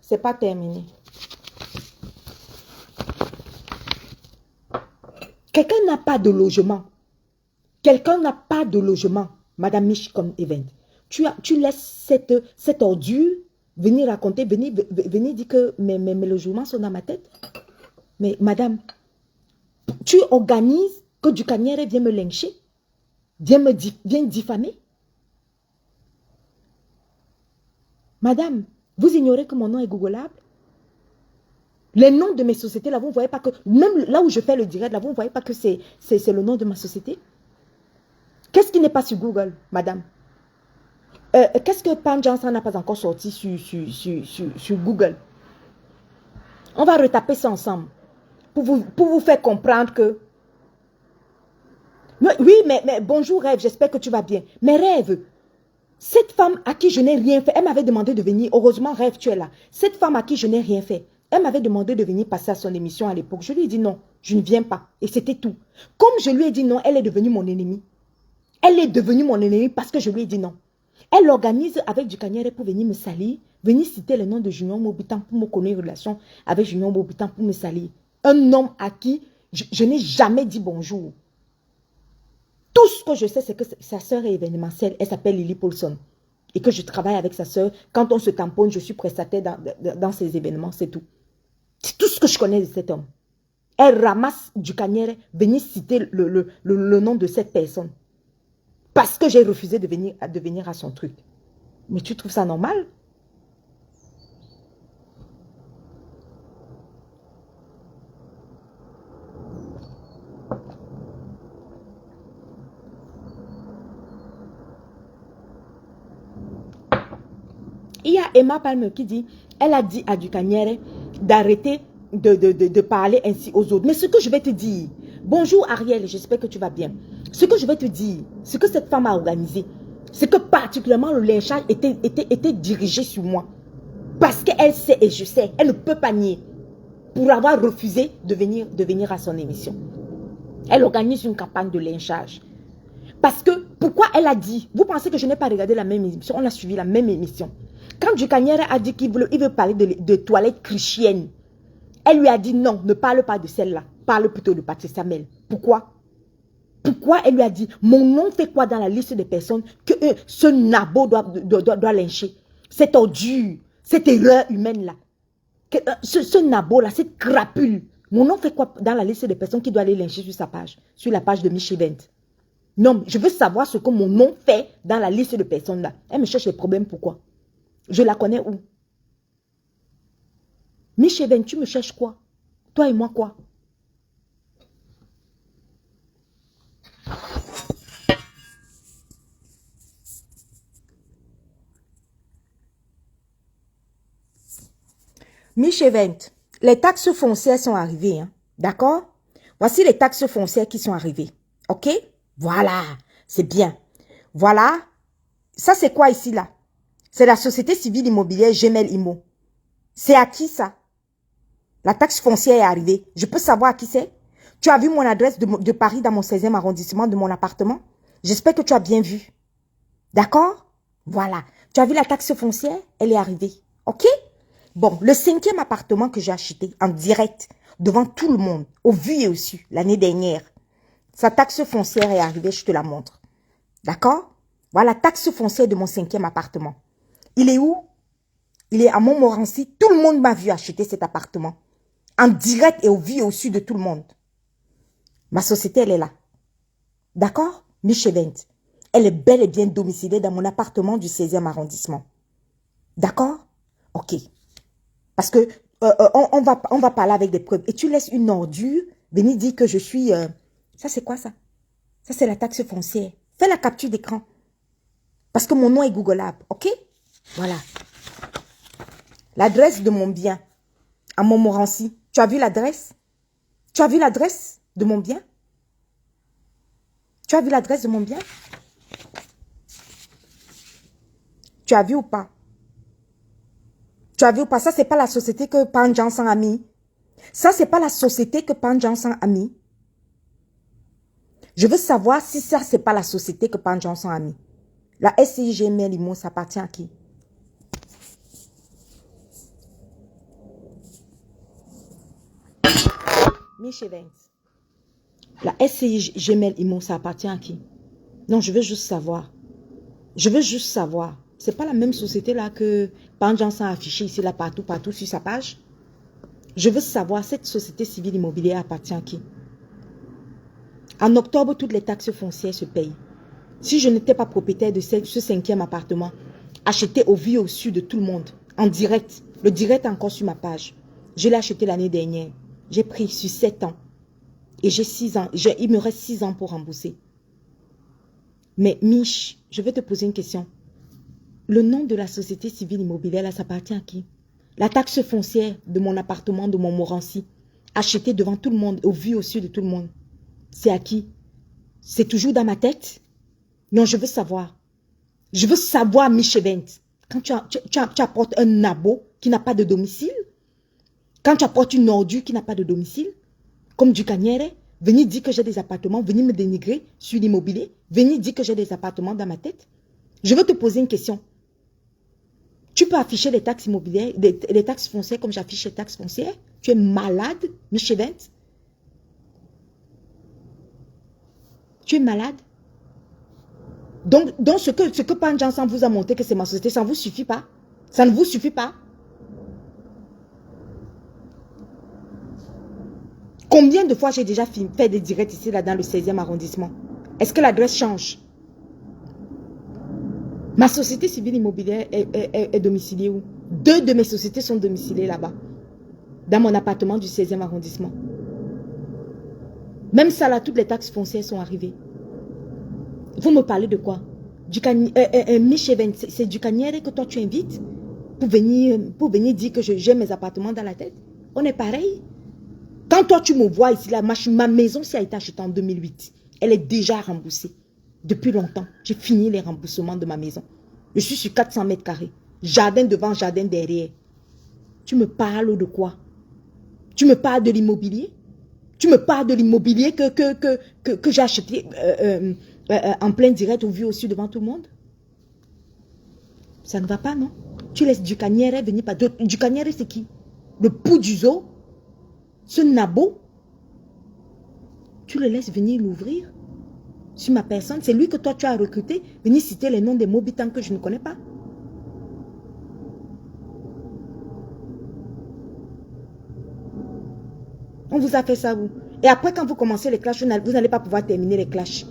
C'est pas terminé. Quelqu'un n'a pas de logement. Quelqu'un n'a pas de logement. Madame Mich comme Event. Tu laisses cette ordure venir raconter, venir dire que mes logements sont dans ma tête. Mais madame, tu organises que Dukaniere vienne me lyncher, vienne diffamer. Madame, vous ignorez que mon nom est googlable? Les noms de mes sociétés, là, vous ne voyez pas que, même là où je fais le direct, là, vous ne voyez pas que c'est le nom de ma société? Qu'est-ce qui n'est pas sur Google, madame? Qu'est-ce que Pan Johnson n'a pas encore sorti sur Google? On va retaper ça ensemble pour vous faire comprendre que... Oui, mais bonjour Rêve, j'espère que tu vas bien. Mais Rêve, cette femme à qui je n'ai rien fait, elle m'avait demandé de venir. Heureusement, Rêve, tu es là. Cette femme à qui je n'ai rien fait, elle m'avait demandé de venir passer à son émission à l'époque. Je lui ai dit non, je ne viens pas. Et c'était tout. Comme je lui ai dit non, elle est devenue mon ennemie. Elle est devenue mon ennemie parce que je lui ai dit non. Elle organise avec Dukaniere pour venir me salir, venir citer le nom de Junior Mobitan pour me connaître une relation avec Junior Mobitan pour me salir. Un homme à qui je n'ai jamais dit bonjour. Tout ce que je sais, c'est que sa sœur est événementielle. Elle s'appelle Lily Paulson. Et que je travaille avec sa sœur. Quand on se tamponne, je suis prestataire dans ces événements, c'est tout. C'est tout ce que je connais de cet homme. Elle ramasse Dukaniere, venir citer le nom de cette personne. Parce que j'ai refusé de venir à son truc. Mais tu trouves ça normal? Il y a Emma Palmer qui dit, elle a dit à Dukaniere d'arrêter de parler ainsi aux autres. Mais ce que je vais te dire, bonjour Ariel, j'espère que tu vas bien. Ce que je vais te dire, ce que cette femme a organisé, c'est que particulièrement le lynchage était dirigé sur moi. Parce qu'elle sait et je sais, elle ne peut pas nier. Pour avoir refusé de venir à son émission. Elle organise une campagne de lynchage. Parce que, pourquoi elle a dit, vous pensez que je n'ai pas regardé la même émission, on a suivi la même émission. Quand Dukanière a dit qu'il veut parler de toilettes chrétiennes, elle lui a dit non, ne parle pas de celle-là, parle plutôt de Patricia Mel. Pourquoi? Pourquoi elle lui a dit, mon nom fait quoi dans la liste des personnes que ce nabo doit lyncher? Cette ordure, cette erreur humaine-là. Ce nabo-là, cette crapule, mon nom fait quoi dans la liste des personnes qui doivent aller lyncher sur sa page, sur la page de Mich Event? Non, je veux savoir ce que mon nom fait dans la liste de personnes là. Elle me cherche les problèmes, pourquoi? Je la connais où? Mich Event, tu me cherches quoi? Toi et moi quoi? Mich Event, les taxes foncières sont arrivées, hein? D'accord? Voici les taxes foncières qui sont arrivées. Ok? Voilà, c'est bien. Voilà. Ça, c'est quoi ici, là? C'est la société civile immobilière Gemel Immo. C'est à qui, ça? La taxe foncière est arrivée. Je peux savoir à qui c'est? Tu as vu mon adresse de Paris dans mon 16e arrondissement de mon appartement? J'espère que tu as bien vu. D'accord? Voilà. Tu as vu la taxe foncière? Elle est arrivée. Ok? Bon, le 5e appartement que j'ai acheté en direct, devant tout le monde, au vu et au su, l'année dernière, sa taxe foncière est arrivée, je te la montre. D'accord? Voilà la taxe foncière de mon 5e appartement. Il est où? Il est à Montmorency. Tout le monde m'a vu acheter cet appartement. En direct et au vu et au su de tout le monde. Ma société, elle est là. D'accord? Mich Event. Elle est bel et bien domiciliée dans mon appartement du 16e arrondissement. D'accord? Ok. Parce que on va parler avec des preuves. Et tu laisses une ordure venir dire que je suis... Ça, c'est quoi ça? Ça, c'est la taxe foncière. Fais la capture d'écran. Parce que mon nom est googlable. Ok? Voilà. L'adresse de mon bien à Montmorency. Tu as vu l'adresse? Tu as vu l'adresse de mon bien? Tu as vu l'adresse de mon bien? Tu as vu ou pas? Tu as vu ou pas? Ça, c'est pas la société que Pan Johnson a mis. Ça, c'est pas la société que Pan Johnson a mis. Je veux savoir si ça, c'est pas la société que Pan Johnson a mis. La SCI Gemel Immo, ça appartient à qui? Mich Event. La SCI Gemel Immo, ça appartient à qui? Non, je veux juste savoir. Je veux juste savoir. C'est pas la même société là que Pan Johnson a affiché ici, là, partout sur sa page. Je veux savoir, cette société civile immobilière appartient à qui? En octobre, toutes les taxes foncières se payent. Si je n'étais pas propriétaire de ce 5e appartement, acheté au vu et au su de tout le monde, en direct, le direct est encore sur ma page. Je l'ai acheté l'année dernière. J'ai pris sur 7 ans. Et j'ai 6 ans. Il me reste 6 ans pour rembourser. Mais Mich, je vais te poser une question. Le nom de la société civile immobilière, là, ça appartient à qui? La taxe foncière de mon appartement de Montmorency, acheté devant tout le monde, au vu et au su de tout le monde, c'est à qui? C'est toujours dans ma tête? Non, je veux savoir. Je veux savoir, Mich Event. Quand tu apportes un nabo qui n'a pas de domicile, quand tu apportes une ordure qui n'a pas de domicile, comme du Cagnere, venir dire que j'ai des appartements, venir me dénigrer sur l'immobilier, venir dire que j'ai des appartements dans ma tête. Je veux te poser une question. Tu peux afficher les taxes immobilières, les taxes foncières comme j'affiche les taxes foncières? Tu es malade, Mich Event? Tu es malade? Donc ce que Pan Johnson vous a montré que c'est ma société, ça ne vous suffit pas? Ça ne vous suffit pas? Combien de fois j'ai déjà fait des directs ici, là, dans le 16e arrondissement? Est-ce que l'adresse change? Ma société civile immobilière est domiciliée où? 2 de mes sociétés sont domiciliées là-bas. Dans mon appartement du 16e arrondissement. Même ça, là, toutes les taxes foncières sont arrivées. Vous me parlez de quoi? Mich Event, c'est du Cagnere que toi tu invites pour venir dire que j'ai mes appartements dans la tête? On est pareil. Quand toi tu me vois ici, là, ma maison, si elle a été achetée en 2008, elle est déjà remboursée. Depuis longtemps. J'ai fini les remboursements de ma maison. Je suis sur 400 mètres carrés. Jardin devant, jardin derrière. Tu me parles de quoi? Tu me parles de l'immobilier? Tu me parles de l'immobilier que j'ai acheté en plein direct au vu aussi devant tout le monde? Ça ne va pas, non? Tu laisses Ducanière venir par d'autres. Ducanière, c'est qui? Le pou du zoo? Ce nabo? Tu le laisses venir l'ouvrir sur ma personne? C'est lui que toi tu as recruté? Venir citer les noms des Mobitans que je ne connais pas? On vous a fait ça, vous. Et après, quand vous commencez les clashs, vous n'allez pas pouvoir terminer les clashs.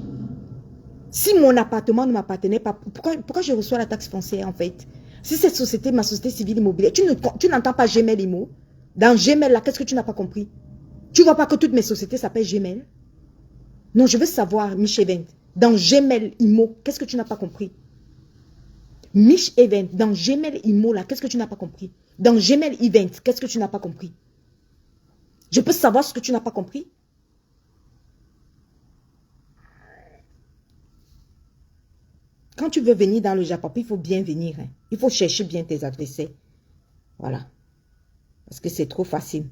Si mon appartement ne m'appartenait pas, pourquoi je reçois la taxe foncière, en fait? Si cette société, ma société civile immobilière, tu n'entends pas Gmail Immo? Dans Gmail, là, qu'est-ce que tu n'as pas compris? Tu ne vois pas que toutes mes sociétés s'appellent Gmail? Non, je veux savoir, Mich Event. Dans Gmail Immo, qu'est-ce que tu n'as pas compris? Mich Event, dans Gmail Immo, là, qu'est-ce que tu n'as pas compris? Dans Gmail Event, qu'est-ce que tu n'as pas compris? Je peux savoir ce que tu n'as pas compris? Quand tu veux venir dans le Japon, il faut bien venir. Hein. Il faut chercher bien tes adversaires. Voilà. Parce que c'est trop facile.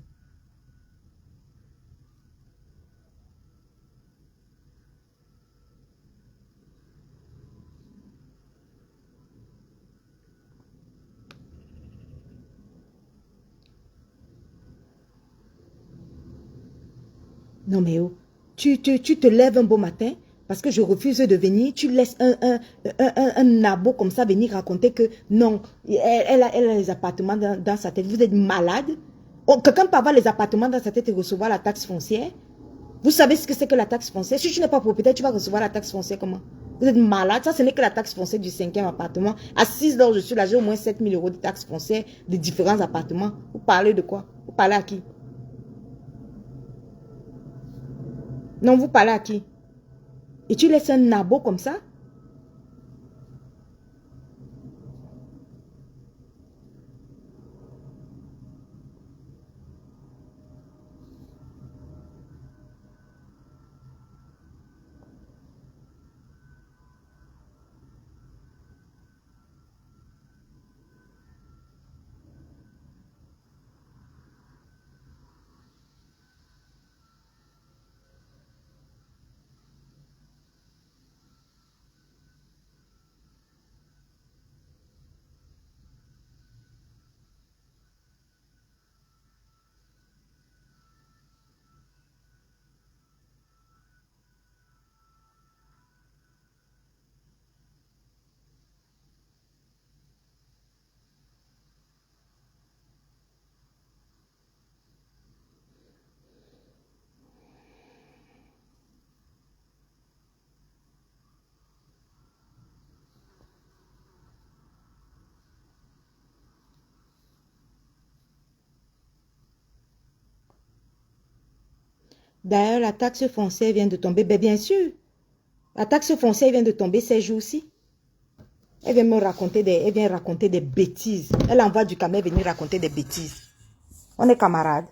Non mais oh, tu te lèves un beau matin parce que je refuse de venir. Tu laisses un nabo comme ça venir raconter que non, elle a les appartements dans sa tête. Vous êtes malade? Oh, quelqu'un peut avoir les appartements dans sa tête et recevoir la taxe foncière? Vous savez ce que c'est que la taxe foncière? Si tu n'es pas propriétaire, tu vas recevoir la taxe foncière comment? Vous êtes malade? Ça, ce n'est que la taxe foncière du 5e appartement. À 6 heures, je suis là, j'ai au moins 7 000 € de taxe foncière de différents appartements. Vous parlez de quoi? Vous parlez à qui? Non, vous parlez à qui? Et tu laisses un nabo comme ça? D'ailleurs, la taxe foncière vient de tomber. Ben, bien sûr, la taxe foncière vient de tomber ces jours-ci. Elle vient me raconter elle vient raconter des bêtises. Elle envoie du camel venir raconter des bêtises. On est camarades.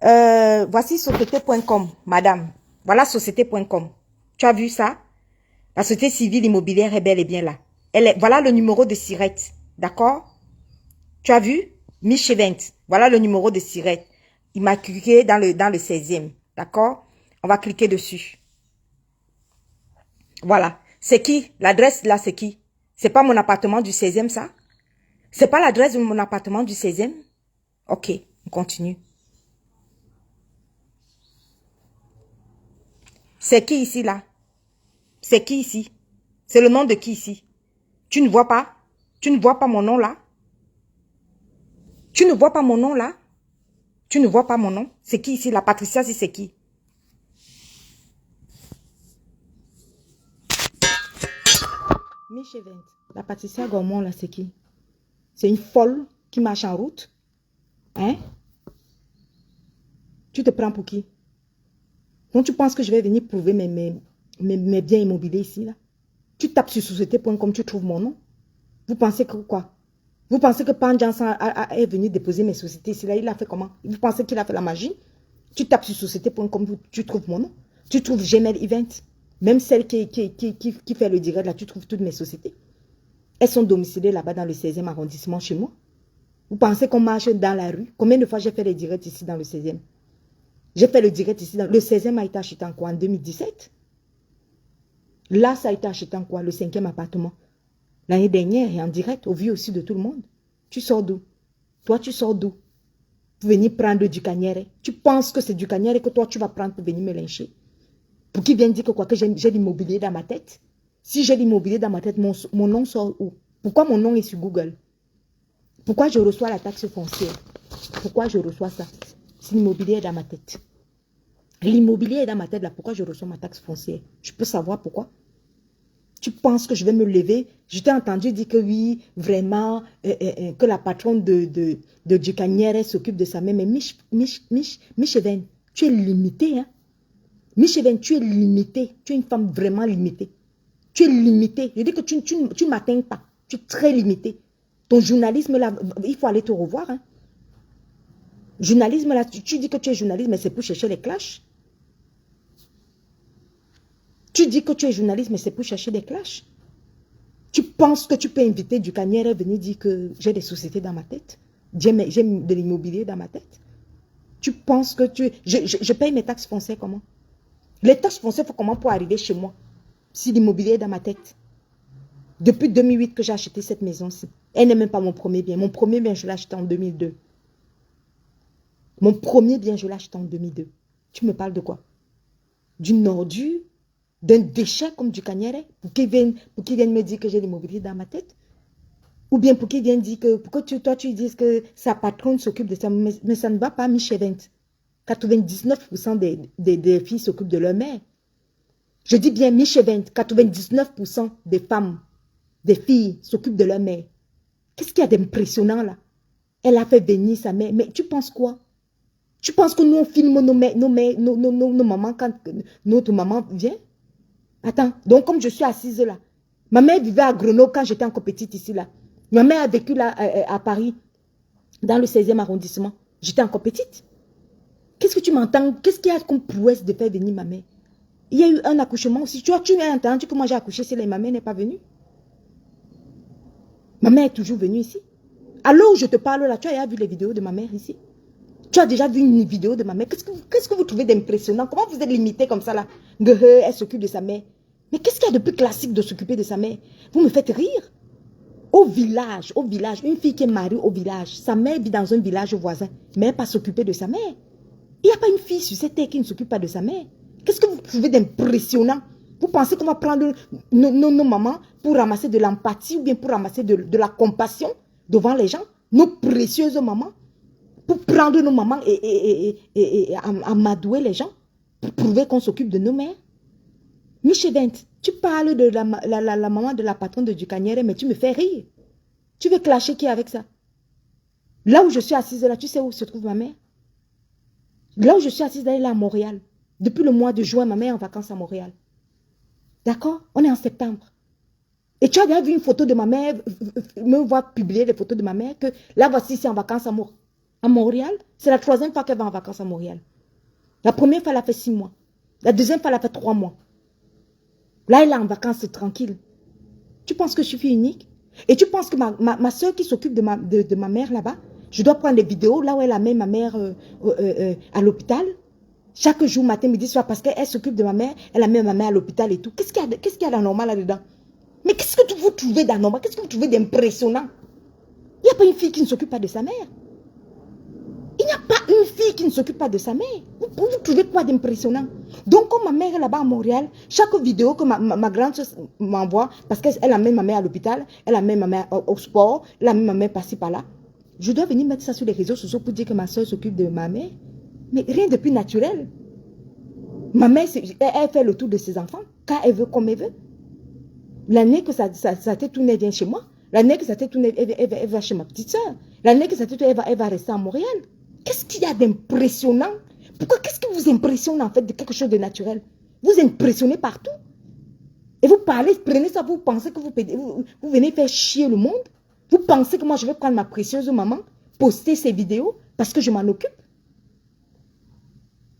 Voici société.com, madame. Voilà société.com. Tu as vu ça? La société civile immobilière est bel et bien là. Voilà le numéro de Sirette. D'accord? Tu as vu? Mich Event. Voilà le numéro de Sirette. Il m'a cliqué dans le 16e. D'accord? On va cliquer dessus. Voilà. C'est qui? L'adresse là, c'est qui? C'est pas mon appartement du 16e, ça? C'est pas l'adresse de mon appartement du 16e? Ok, on continue. C'est qui ici, là? C'est qui ici? C'est le nom de qui ici? Tu ne vois pas? Tu ne vois pas mon nom, là? Tu ne vois pas mon nom, là? Tu ne vois pas mon nom? C'est qui ici? La Patricia, c'est qui? Mich Event. La Patricia Gormand, là, c'est qui? C'est une folle qui marche en route? Hein? Tu te prends pour qui? Donc, tu penses que je vais venir prouver mes biens immobiliers ici, là? Tu tapes sur société.com, tu trouves mon nom? Vous pensez que quoi? Vous pensez que Pan Johnson est venu déposer mes sociétés ici, là? Il a fait comment? Vous pensez qu'il a fait la magie? Tu tapes sur société.com, tu trouves mon nom? Tu trouves Gmail Event. Même celle qui fait le direct, là, tu trouves toutes mes sociétés. Elles sont domiciliées là-bas dans le 16e arrondissement chez moi. Vous pensez qu'on marche dans la rue? Combien de fois j'ai fait les directs ici dans le 16e? J'ai fait le direct ici. Le 16e a été acheté en quoi? En 2017? Là, ça a été acheté en quoi? Le 5e appartement. L'année dernière, et en direct, au vu aussi de tout le monde. Tu sors d'où? Toi, tu sors d'où? Pour venir prendre du cagnère. Tu penses que c'est du cagnère que toi, tu vas prendre pour venir me lyncher. Pour qu'ils viennent dire que quoi, que j'ai l'immobilier dans ma tête. Si j'ai l'immobilier dans ma tête, mon nom sort où? Pourquoi mon nom est sur Google? Pourquoi je reçois la taxe foncière? Pourquoi je reçois ça? Si l'immobilier est dans ma tête. L'immobilier est dans ma tête là. Pourquoi je reçois ma taxe foncière? Je peux savoir pourquoi? Tu penses que je vais me lever? Je t'ai entendu dire que oui, vraiment, que la patronne de Ducanière s'occupe de sa mère. Mais Micheven, tu es limitée. Hein? Micheven, tu es limitée. Tu es une femme vraiment limitée. Tu es limitée. Je dis que tu ne m'atteins pas. Tu es très limitée. Ton journalisme là, il faut aller te revoir. Hein? Journalisme là, tu dis que tu es journaliste, mais c'est pour chercher les clashs. Tu dis que tu es journaliste, mais c'est pour chercher des clashs. Tu penses que tu peux inviter du Ducanière et venir dire que j'ai des sociétés dans ma tête? J'ai de l'immobilier dans ma tête? Tu penses que tu... Je paye mes taxes foncières comment? Les taxes foncières, il faut comment pour arriver chez moi? Si l'immobilier est dans ma tête. Depuis 2008 que j'ai acheté cette maison-ci. Elle n'est même pas mon premier bien. Mon premier bien, je l'ai acheté en 2002. Mon premier bien, je l'ai acheté en 2002. Tu me parles de quoi? D'une ordure? D'un déchet comme du Ducanière, pour qu'ils viennent me dire que j'ai l'immobilier dans ma tête? Ou bien pour qu'ils viennent dire que, toi tu dises que sa patronne s'occupe de ça, mais ça ne va pas, Michevent. 99% des filles s'occupent de leur mère. Je dis bien Michevent, 99% des femmes, des filles s'occupent de leur mère. Qu'est-ce qu'il y a d'impressionnant là? Elle a fait venir sa mère, mais tu penses quoi? Tu penses que nous on filme nos mamans quand notre maman vient? Attends, donc comme je suis assise là, ma mère vivait à Grenoble quand j'étais encore petite ici là. Ma mère a vécu là à Paris, dans le 16e arrondissement. J'étais encore petite. Qu'est-ce que tu m'entends? Qu'est-ce qu'il y a comme prouesse de faire venir ma mère? Il y a eu un accouchement aussi. Tu as entendu que moi j'ai accouché si ma mère n'est pas venue? Ma mère est toujours venue ici. Alors où je te parle là, tu as déjà vu les vidéos de ma mère ici? Tu as déjà vu une vidéo de ma mère? Qu'est-ce que vous trouvez d'impressionnant? Comment vous êtes limité comme ça là? Elle s'occupe de sa mère. Mais qu'est-ce qu'il y a de plus classique de s'occuper de sa mère? Vous me faites rire. Au village, une fille qui est mariée au village, sa mère vit dans un village voisin, mais elle ne pas s'occuper de sa mère. Il n'y a pas une fille sur cette terre qui ne s'occupe pas de sa mère. Qu'est-ce que vous trouvez d'impressionnant? Vous pensez qu'on va prendre nos mamans pour ramasser de l'empathie ou bien pour ramasser de la compassion devant les gens? Nos précieuses mamans? Pour prendre nos mamans et amadouer les gens? Pour prouver qu'on s'occupe de nos mères? Michevent, tu parles de la maman de la patronne de Ducanière, mais tu me fais rire. Tu veux clasher qui avec ça? Là où je suis assise, là, tu sais où se trouve ma mère? Là où je suis assise, elle est à Montréal. Depuis le mois de juin, ma mère est en vacances à Montréal. D'accord? On est en septembre. Et tu as déjà vu une photo de ma mère, me voir publier les photos de ma mère, que là, voici ici en vacances à Montréal. C'est la 3e fois qu'elle va en vacances à Montréal. La première fois, elle a fait 6 mois. La deuxième fois, elle a fait 3 mois. Là, elle est en vacances tranquille. Tu penses que je suis unique? Et tu penses que ma soeur qui s'occupe de ma mère là-bas, je dois prendre des vidéos là où elle amène ma mère à l'hôpital? Chaque jour, matin, midi, soir, parce qu'elle s'occupe de ma mère, elle amène ma mère à l'hôpital et tout. Qu'est-ce qu'il y a d'anormal là-dedans? Mais qu'est-ce que vous trouvez d'anormal? Qu'est-ce que vous trouvez d'impressionnant? Il n'y a pas une fille qui ne s'occupe pas de sa mère. Il n'y a pas une fille qui ne s'occupe pas de sa mère. Vous trouvez quoi d'impressionnant? Donc, comme ma mère est là-bas à Montréal, chaque vidéo que ma grande soeur m'envoie, parce qu'elle amène ma mère à l'hôpital, elle amène ma mère au sport, elle amène ma mère par-ci par-là, je dois venir mettre ça sur les réseaux sociaux pour dire que ma soeur s'occupe de ma mère. Mais rien de plus naturel. Ma mère, elle fait le tour de ses enfants, quand elle veut, comme elle veut. L'année que ça t'est tourné, elle vient chez moi. L'année que ça t'est tourné, elle va chez ma petite soeur. L'année que ça t'est tourné, elle va rester à Montréal. Qu'est-ce qu'il y a d'impressionnant? Pourquoi? Qu'est-ce qui vous impressionne en fait de quelque chose de naturel? Vous impressionnez partout. Et vous parlez, prenez ça, vous pensez que vous venez faire chier le monde? Vous pensez que moi je vais prendre ma précieuse maman, poster ses vidéos parce que je m'en occupe?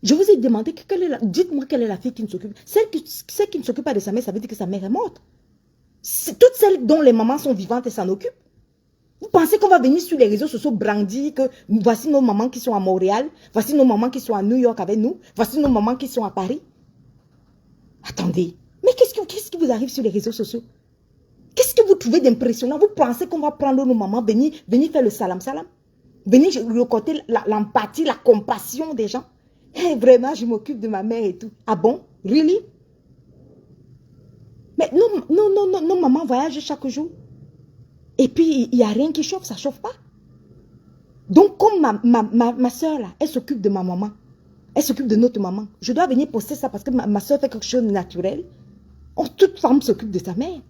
Je vous ai demandé, dites-moi quelle est la fille qui ne s'occupe. Celle qui ne s'occupe pas de sa mère, ça veut dire que sa mère est morte. Toutes celles dont les mamans sont vivantes et s'en occupent. Vous pensez qu'on va venir sur les réseaux sociaux brandir que voici nos mamans qui sont à Montréal, voici nos mamans qui sont à New York avec nous, voici nos mamans qui sont à Paris. Attendez, mais qu'est-ce qui vous arrive sur les réseaux sociaux? Qu'est-ce que vous trouvez d'impressionnant? Vous pensez qu'on va prendre nos mamans, venir faire le salam salam? Venir recoter l'empathie, la compassion des gens? Hey, vraiment, je m'occupe de ma mère et tout. Ah bon? Really? Mais nos mamans voyagent chaque jour. Et puis, il n'y a rien qui chauffe, ça ne chauffe pas. Donc, comme ma soeur, là, elle s'occupe de ma maman. Elle s'occupe de notre maman. Je dois venir poster ça parce que ma soeur fait quelque chose de naturel. Oh, toute femme s'occupe de sa mère.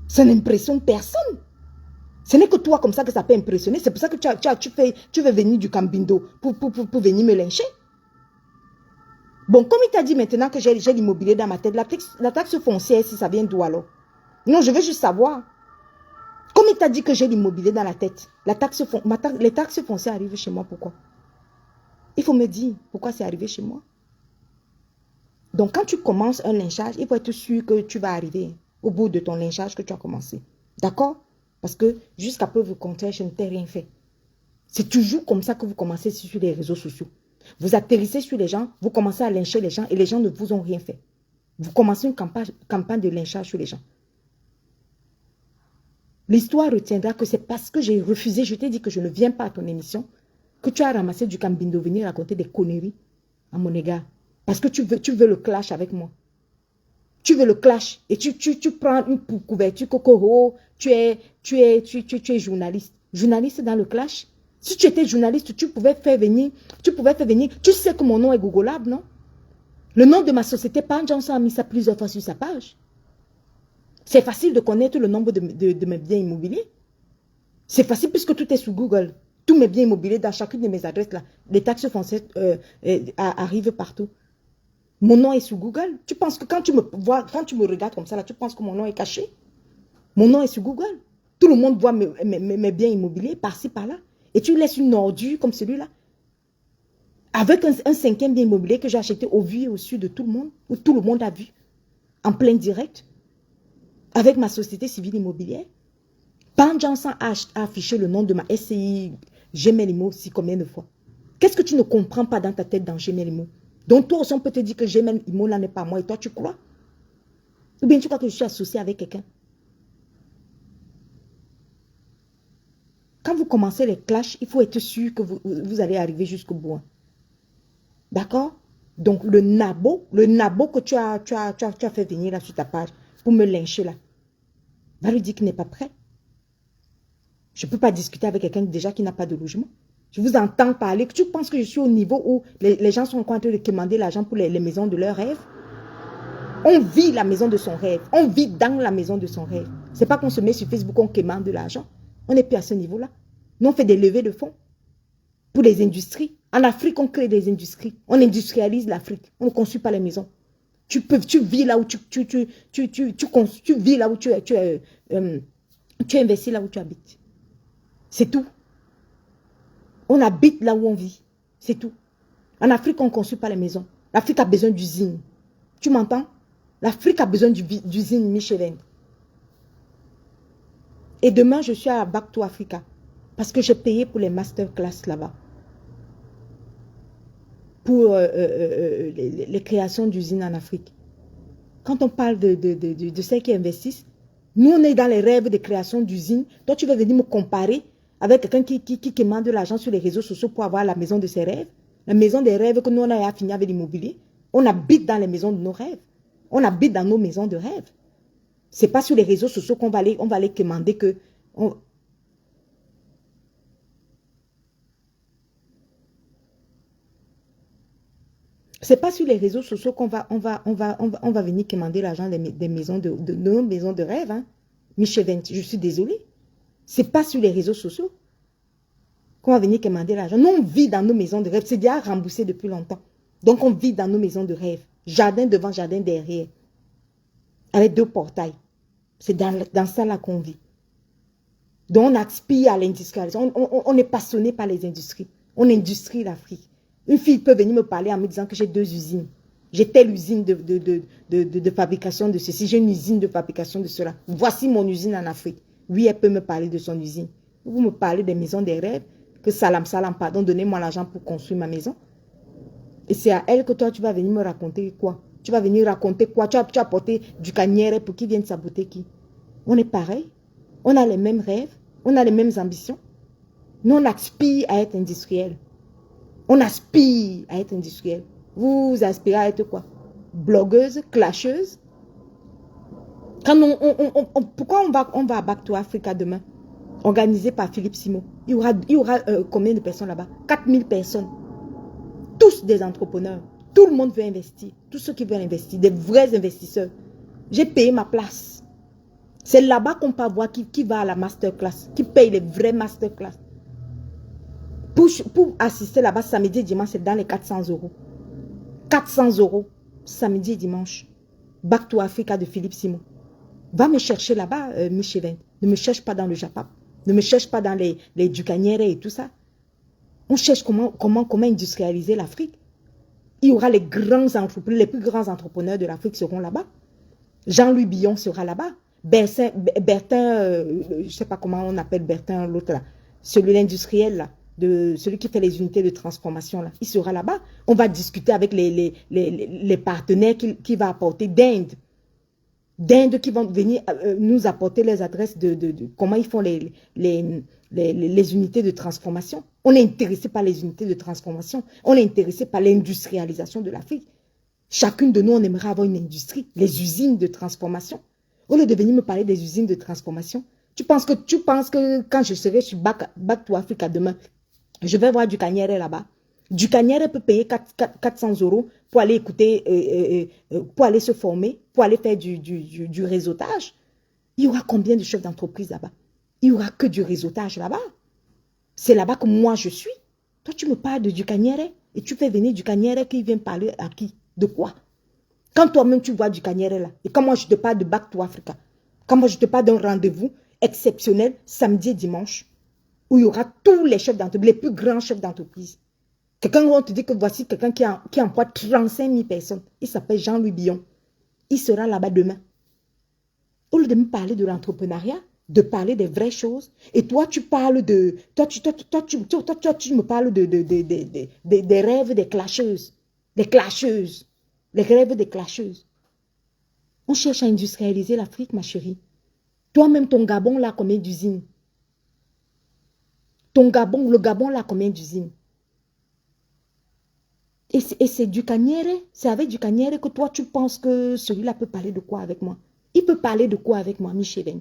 Ça n'impressionne personne. Ce n'est que toi comme ça que ça peut impressionner. C'est pour ça que tu veux venir du Cambindo pour venir me lyncher. Bon, comme il t'a dit maintenant que j'ai l'immobilier dans ma tête, la taxe foncière, si ça vient d'où alors? Non, je veux juste savoir. Comme il t'a dit que j'ai l'immobilier dans la tête, les taxes foncières arrivent chez moi, pourquoi? Il faut me dire pourquoi c'est arrivé chez moi. Donc, quand tu commences un lynchage, il faut être sûr que tu vas arriver au bout de ton lynchage que tu as commencé. D'accord? Parce que jusqu'à preuve contraire, je ne t'ai rien fait. C'est toujours comme ça que vous commencez sur les réseaux sociaux. Vous atterrissez sur les gens, vous commencez à lyncher les gens et les gens ne vous ont rien fait. Vous commencez une campagne de lynchage sur les gens. L'histoire retiendra que c'est parce que j'ai refusé, je t'ai dit que je ne viens pas à ton émission, que tu as ramassé du Cambindo, venir raconter des conneries à mon égard. Parce que tu veux le clash avec moi. Tu veux le clash et tu prends une couverture Kokoro, tu es journaliste. Journaliste dans le clash. Si tu étais journaliste, tu pouvais faire venir, tu sais que mon nom est googlable, non? Le nom de ma société, Pan Johnson a mis ça plusieurs fois sur sa page. C'est facile de connaître le nombre de mes biens immobiliers. C'est facile puisque tout est sur Google. Tous mes biens immobiliers dans chacune de mes adresses, là, les taxes foncières arrivent partout. Mon nom est sur Google. Tu penses que quand tu me vois, quand tu me regardes comme ça, là, tu penses que mon nom est caché? Mon nom est sur Google. Tout le monde voit mes biens immobiliers par-ci, par-là. Et tu laisses une ordure comme celui-là. Avec un cinquième bien immobilier que j'ai acheté au vu et au su de tout le monde, où tout le monde a vu, en plein direct, avec ma société civile immobilière. Pan Johnson a affiché le nom de ma SCI Gmail Immo aussi combien de fois? Qu'est-ce que tu ne comprends pas dans ta tête dans Gmail Immo? Donc toi aussi on peut te dire que Gmail Immo là n'est pas moi et toi tu crois? Ou bien tu crois que je suis associé avec quelqu'un? Quand vous commencez les clashs, il faut être sûr que vous allez arriver jusqu'au bout. D'accord? Donc le nabo que tu as fait venir là sur ta page pour me lyncher là, va lui dire qu'il n'est pas prêt. Je ne peux pas discuter avec quelqu'un déjà qui n'a pas de logement. Je vous entends parler. Tu penses que je suis au niveau où les gens sont en train de demander l'argent pour les maisons de leur rêve? On vit la maison de son rêve. On vit dans la maison de son rêve. Ce n'est pas qu'on se met sur Facebook, on commande de l'argent. On n'est plus à ce niveau-là. Nous, on fait des levées de fonds pour les industries. En Afrique, on crée des industries. On industrialise l'Afrique. On ne construit pas les maisons. Tu vis là où tu vis là où tu investis là où tu habites. C'est tout. On habite là où on vit. C'est tout. En Afrique, on ne construit pas les maisons. L'Afrique a besoin d'usines. Tu m'entends? L'Afrique a besoin d'usines Michelin. Et demain, je suis à Back to Africa. Parce que j'ai payé pour les masterclass là-bas. Pour les créations d'usines en Afrique. Quand on parle de celles qui investissent, nous, on est dans les rêves de création d'usines. Toi, tu veux venir me comparer avec quelqu'un qui commande de l'argent sur les réseaux sociaux pour avoir la maison de ses rêves. La maison des rêves que nous, on a fini avec l'immobilier. On habite dans les maisons de nos rêves. On habite dans nos maisons de rêve. Ce n'est pas sur les réseaux sociaux qu'on va aller commander que... C'est pas sur les réseaux sociaux qu'on va venir commander l'argent des maisons de nos maisons de rêve. Hein. Michel, je suis désolée. C'est pas sur les réseaux sociaux qu'on va venir commander l'argent. Nous, on vit dans nos maisons de rêve. C'est déjà remboursé depuis longtemps. Donc, on vit dans nos maisons de rêve. Jardin devant, jardin derrière. Avec 2 portails. C'est dans ça là qu'on vit. Donc, on aspire à l'industrialisation. On est passionné par les industries. On industrie l'Afrique. Une fille peut venir me parler en me disant que j'ai 2 usines. J'ai telle usine de fabrication de ceci, j'ai une usine de fabrication de cela. Voici mon usine en Afrique. Oui, elle peut me parler de son usine. Vous me parlez des maisons des rêves, que salam, pardon, donnez-moi l'argent pour construire ma maison. Et c'est à elle que toi, tu vas venir me raconter quoi? Tu vas venir raconter quoi? Tu as apporté du canière pour qu'ils viennent saboter qui? On est pareil. On a les mêmes rêves. On a les mêmes ambitions. Nous, on aspire à être industriel. On aspire à être industriel. Vous aspirez à être quoi? Blogueuse, clasheuse? Quand pourquoi on va à Back to Africa demain? Organisé par Philippe Simo. Il y aura combien de personnes là-bas? 4000 personnes. Tous des entrepreneurs. Tout le monde veut investir. Tous ceux qui veulent investir. Des vrais investisseurs. J'ai payé ma place. C'est là-bas qu'on peut voir qui va à la masterclass. Qui paye les vrais masterclass. Pour assister là-bas samedi et dimanche, c'est dans les 400 €. 400 € samedi et dimanche. Back to Africa de Philippe Simon. Va me chercher là-bas, Michel. Ne me cherche pas dans le Japon. Ne me cherche pas dans les Ducanières et tout ça. On cherche comment industrialiser l'Afrique. Il y aura les grands entrepreneurs, les plus grands entrepreneurs de l'Afrique seront là-bas. Jean-Louis Billon sera là-bas. Bertin, je ne sais pas comment on appelle Bertin, l'autre là. Celui l'industriel là. Celui qui fait les unités de transformation là. Il sera là-bas. On va discuter avec les partenaires qu'il va apporter d'Inde. D'Inde qui vont venir nous apporter les adresses de comment ils font les unités de transformation. On est intéressé par les unités de transformation. On est intéressé par l'industrialisation de l'Afrique. Chacune de nous, on aimerait avoir une industrie, les usines de transformation. Au lieu de venir me parler des usines de transformation, tu penses que quand je serai sur Back to Africa demain, je vais voir du Canière là-bas. Du Canière peut payer 400 € pour aller écouter, pour aller se former, pour aller faire du réseautage. Il y aura combien de chefs d'entreprise là-bas? Il n'y aura que du réseautage là-bas. C'est là-bas que moi je suis. Toi, tu me parles de du Canière et tu fais venir du Canière qui vient parler à qui? De quoi? Quand toi-même tu vois du Canière là, et quand moi je te parle de Back to Africa, quand moi je te parle d'un rendez-vous exceptionnel samedi et dimanche, où il y aura tous les chefs d'entreprise, les plus grands chefs d'entreprise. Quelqu'un, on te dit que voici quelqu'un qui emploie 35 000 personnes. Il s'appelle Jean-Louis Billon. Il sera là-bas demain. Au lieu de me parler de l'entrepreneuriat, de parler des vraies choses, et toi, tu parles de... Toi, tu me parles des rêves des clasheuses. Des clasheuses. Les rêves des clasheuses. On cherche à industrialiser l'Afrique, ma chérie. Toi-même, ton Gabon, là, combien d'usines? Ton Gabon, le Gabon, là, combien d'usines? Et c'est du Canière, c'est avec du Canière que toi, tu penses que celui-là peut parler de quoi avec moi? Il peut parler de quoi avec moi, Michel?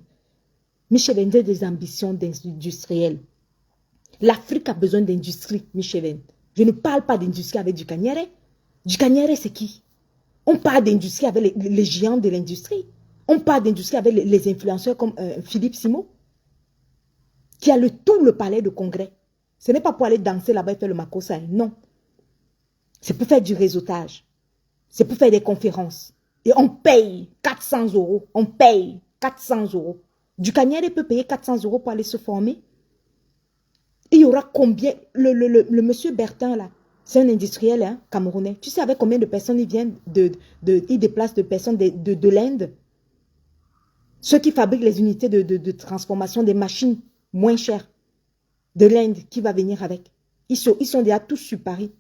Michel a des ambitions d'industriel. L'Afrique a besoin d'industrie, Michel. Je ne parle pas d'industrie avec du Canière. Du Canière, c'est qui? On parle d'industrie avec les géants de l'industrie. On parle d'industrie avec les influenceurs comme Philippe Simo, qui a tout le palais de congrès. Ce n'est pas pour aller danser là-bas et faire le makossa, non. C'est pour faire du réseautage. C'est pour faire des conférences. Et on paye 400 €. On paye 400 €. Du Canière peut payer 400 € pour aller se former. Il y aura combien? Le monsieur Bertin, là, c'est un industriel hein, camerounais. Tu sais avec combien de personnes il vient il déplace de personnes de l'Inde? Ceux qui fabriquent les unités de transformation des machines moins chères de l'Inde qui va venir avec. Ils sont déjà tous sur Paris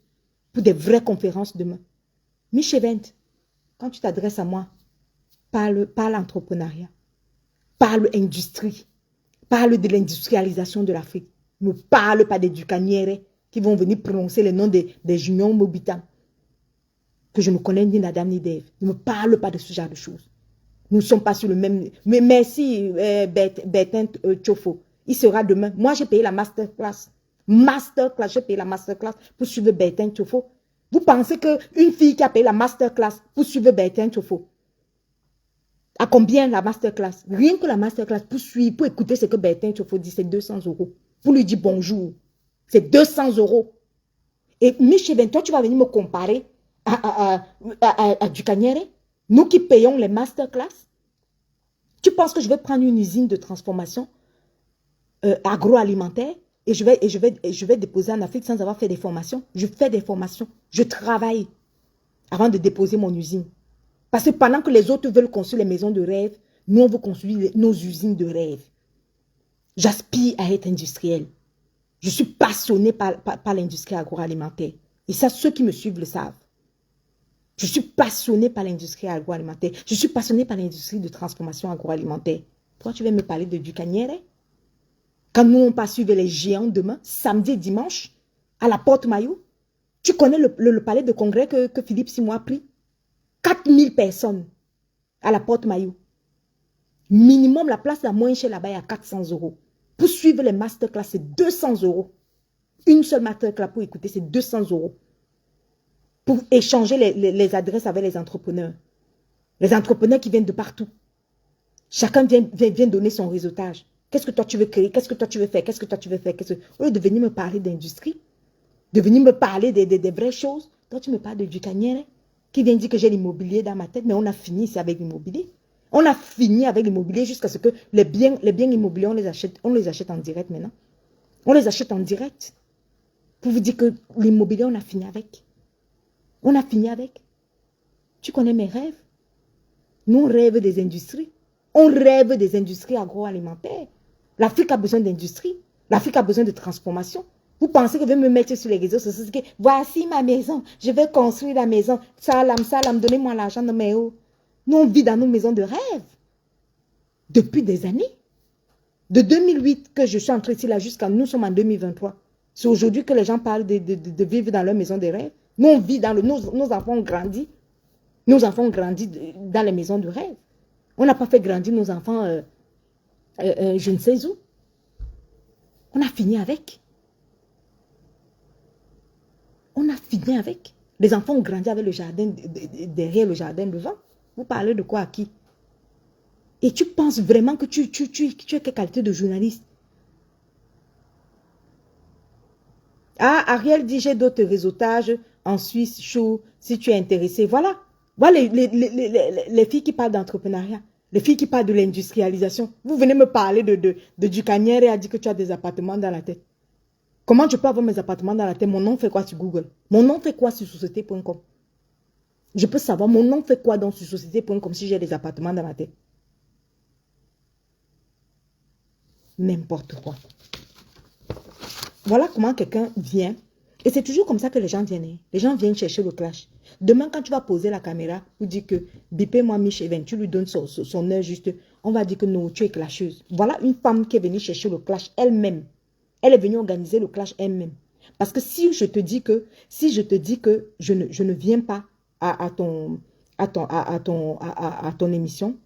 pour des vraies conférences demain. Michel, quand tu t'adresses à moi, parle entrepreneuriat, parle industrie, parle de l'industrialisation de l'Afrique. Ne parle pas des Ducanières qui vont venir prononcer les noms des Junior Mobitam, que je ne connais ni Nadam ni Dave. Ne me parle pas de ce genre de choses. Nous ne sommes pas sur le même... Mais merci, Bertin Tchofo. Il sera demain. Moi, j'ai payé la masterclass. J'ai payé la masterclass pour suivre Bertin Tchofo. Vous pensez qu'une fille qui a payé la masterclass pour suivre Bertin Tchofo, à combien la masterclass? Rien que la masterclass pour suivre, pour écouter ce que Bertin Tchofo dit, c'est 200 €. Pour lui dire bonjour, c'est 200 €. Et Michel, toi, tu vas venir me comparer à Ducanière? Nous qui payons les masterclass? Tu penses que je vais prendre une usine de transformation agroalimentaire et je vais déposer en Afrique sans avoir fait des formations. Je fais des formations. Je travaille avant de déposer mon usine. Parce que pendant que les autres veulent construire les maisons de rêve, nous, on veut construire nos usines de rêve. J'aspire à être industriel. Je suis passionnée par l'industrie agroalimentaire. Et ça, ceux qui me suivent le savent. Je suis passionnée par l'industrie agroalimentaire. Je suis passionnée par l'industrie de transformation agroalimentaire. Toi, tu vas me parler de Ducanière? Quand nous, on pas suivre les géants demain, samedi et dimanche, à la Porte Maillot. Tu connais le palais de congrès que Philippe Simon a pris? 4000 personnes à la Porte Maillot. Minimum, la place la moins chère là-bas est à 400 €. Pour suivre les masterclass, c'est 200 €. Une seule masterclass pour écouter, c'est 200 €. Pour échanger les adresses avec les entrepreneurs. Les entrepreneurs qui viennent de partout. Chacun vient donner son réseautage. Qu'est-ce que toi tu veux créer? Qu'est-ce que toi tu veux faire? Qu'est-ce que toi tu veux faire? Au lieu de venir me parler d'industrie, de venir me parler des vraies choses, toi tu me parles de Ducanière qui vient dire que j'ai l'immobilier dans ma tête, mais on a fini ici avec l'immobilier. On a fini avec l'immobilier jusqu'à ce que les biens immobiliers, on les achète en direct maintenant. On les achète en direct. Pour vous dire que l'immobilier, on a fini avec. On a fini avec. Tu connais mes rêves? Nous, on rêve des industries. On rêve des industries agroalimentaires. L'Afrique a besoin d'industrie. L'Afrique a besoin de transformation. Vous pensez que vous me mettre sur les réseaux sociaux, que voici ma maison, je vais construire la maison. Salam, salam, donnez-moi l'argent de mes hauts. Nous, on vit dans nos maisons de rêve. Depuis des années. De 2008 que je suis entrée ici, là, jusqu'à nous sommes en 2023. C'est aujourd'hui que les gens parlent de vivre dans leur maison de rêve. Nous, on vit dans nos enfants ont grandi. Nos enfants ont grandi dans les maisons de rêve. On n'a pas fait grandir nos enfants, je ne sais où. On a fini avec. On a fini avec. Les enfants ont grandi avec le jardin derrière, le jardin devant. Vous parlez de quoi à qui? Et tu penses vraiment que tu es quelle qualité de journaliste? Ah, Ariel dit, j'ai d'autres réseautages en Suisse, chaud, si tu es intéressé. Voilà. Voilà les filles qui parlent d'entrepreneuriat. Les filles qui parlent de l'industrialisation. Vous venez me parler de Ducanière et a dit que tu as des appartements dans la tête. Comment je peux avoir mes appartements dans la tête? Mon nom fait quoi sur Google? Mon nom fait quoi sur société.com? Je peux savoir mon nom fait quoi dans sur société.com si j'ai des appartements dans la tête? N'importe quoi. Voilà comment quelqu'un vient. Et c'est toujours comme ça que les gens viennent. Les gens viennent chercher le clash. Demain, quand tu vas poser la caméra, vous dites que bipez-moi Mich Event, tu lui donnes son heure juste, on va dire que non, tu es clasheuse. Voilà une femme qui est venue chercher le clash elle-même. Elle est venue organiser le clash elle-même. Parce que si je te dis que je ne viens pas à ton émission,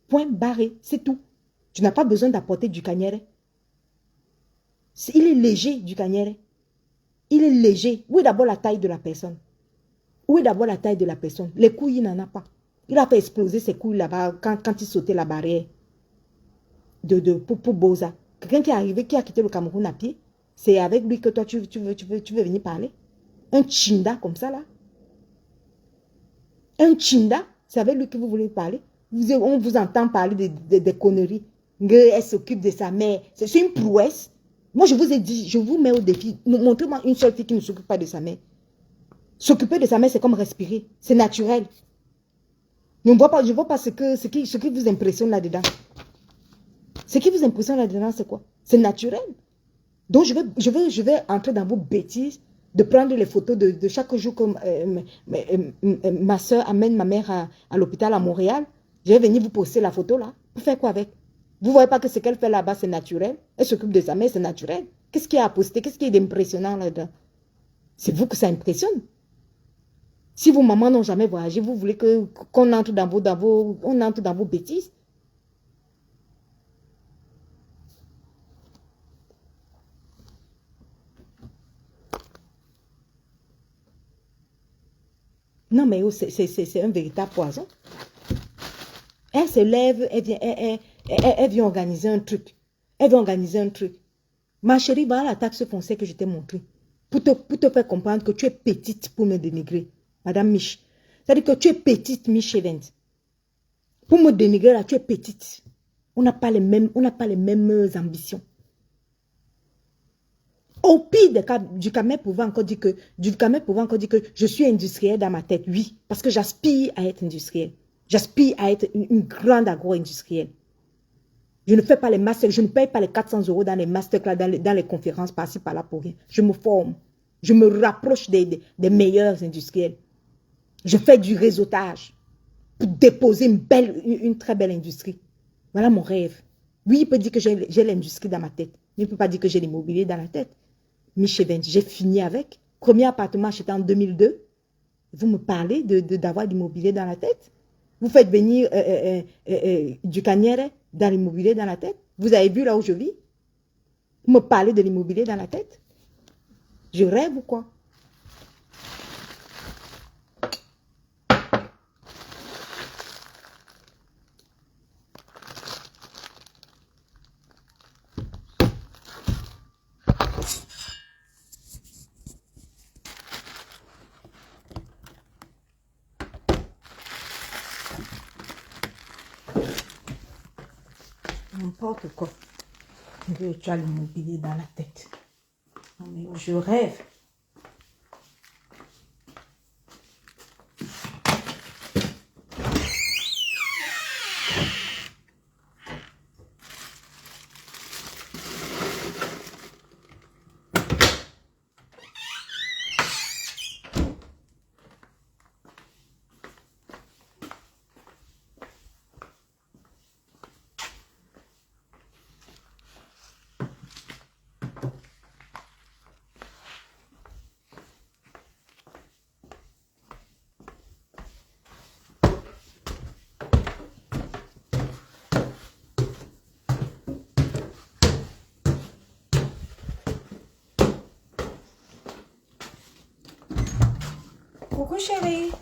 point barré, c'est tout. Tu n'as pas besoin d'apporter du Ducanière. Il est léger, Ducanière. Il est léger. Où est d'abord la taille de la personne? Où est d'abord la taille de la personne? Les couilles, il n'en a pas. Il a fait exploser ses couilles là-bas quand il sautait la barrière pour Boza. Quelqu'un qui est arrivé, qui a quitté le Cameroun à pied, c'est avec lui que toi, tu veux venir parler. Un chinda comme ça, là. Un chinda, c'est avec lui que vous voulez parler. On vous entend parler des conneries. Elle s'occupe de sa mère. C'est une prouesse. Moi, je vous ai dit, je vous mets au défi. Montrez-moi une seule fille qui ne s'occupe pas de sa mère. S'occuper de sa mère, c'est comme respirer. C'est naturel. Je ne vois pas ce qui vous impressionne là-dedans. Ce qui vous impressionne là-dedans, c'est quoi? C'est naturel. Donc, je vais entrer dans vos bêtises de prendre les photos de chaque jour que ma soeur amène ma mère à l'hôpital à Montréal. Je vais venir vous poster la photo là. Vous faites quoi avec? Vous ne voyez pas que ce qu'elle fait là-bas, c'est naturel? Elle s'occupe de sa mère, c'est naturel. Qu'est-ce qu'il y a à poster? Qu'est-ce qui est impressionnant là-dedans? C'est vous que ça impressionne. Si vos mamans n'ont jamais voyagé, vous voulez qu'on entre dans vos bêtises? Non, mais c'est un véritable poison. Elle se lève, elle vient organiser un truc. Elle vient organiser un truc. Ma chérie, voilà la taxe foncière que je t'ai montrée. Pour te faire comprendre que tu es petite pour me dénigrer. Madame Mich. C'est-à-dire que tu es petite, Mich Event. Pour me dénigrer, là, tu es petite. On n'a pas les mêmes ambitions. Au pire des cas, Ducamel pouvait encore dire que je suis industriel dans ma tête. Oui, parce que j'aspire à être industriel. J'aspire à être une grande agro-industrielle. Je ne fais pas les masters, je ne paye pas les 400 € dans les masterclass, dans les conférences par-ci, par-là pour rien. Je me forme. Je me rapproche des meilleurs industriels. Je fais du réseautage pour déposer une très belle industrie. Voilà mon rêve. Oui, il peut dire que j'ai l'industrie dans ma tête. Mais il ne peut pas dire que j'ai l'immobilier dans la tête. Michel, j'ai fini avec. Premier appartement acheté en 2002. Vous me parlez d'avoir l'immobilier dans la tête? Vous faites venir du Canière dans l'immobilier dans la tête? Vous avez vu là où je vis? Vous me parlez de l'immobilier dans la tête? Je rêve ou quoi? N'importe quoi. Tu as l'immobilier dans la tête. Non, mais je rêve. Coucou chérie.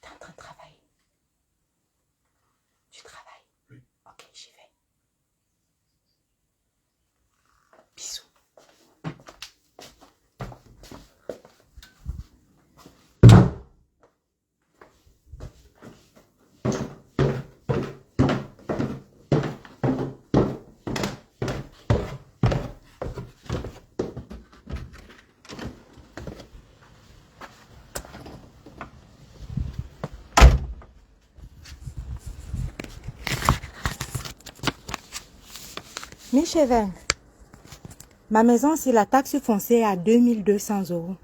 T'es en train de travailler. Tu travailles? Oui. Ok, j'y vais. Bisous. Michel, ma maison, c'est la taxe foncière à 2200 €.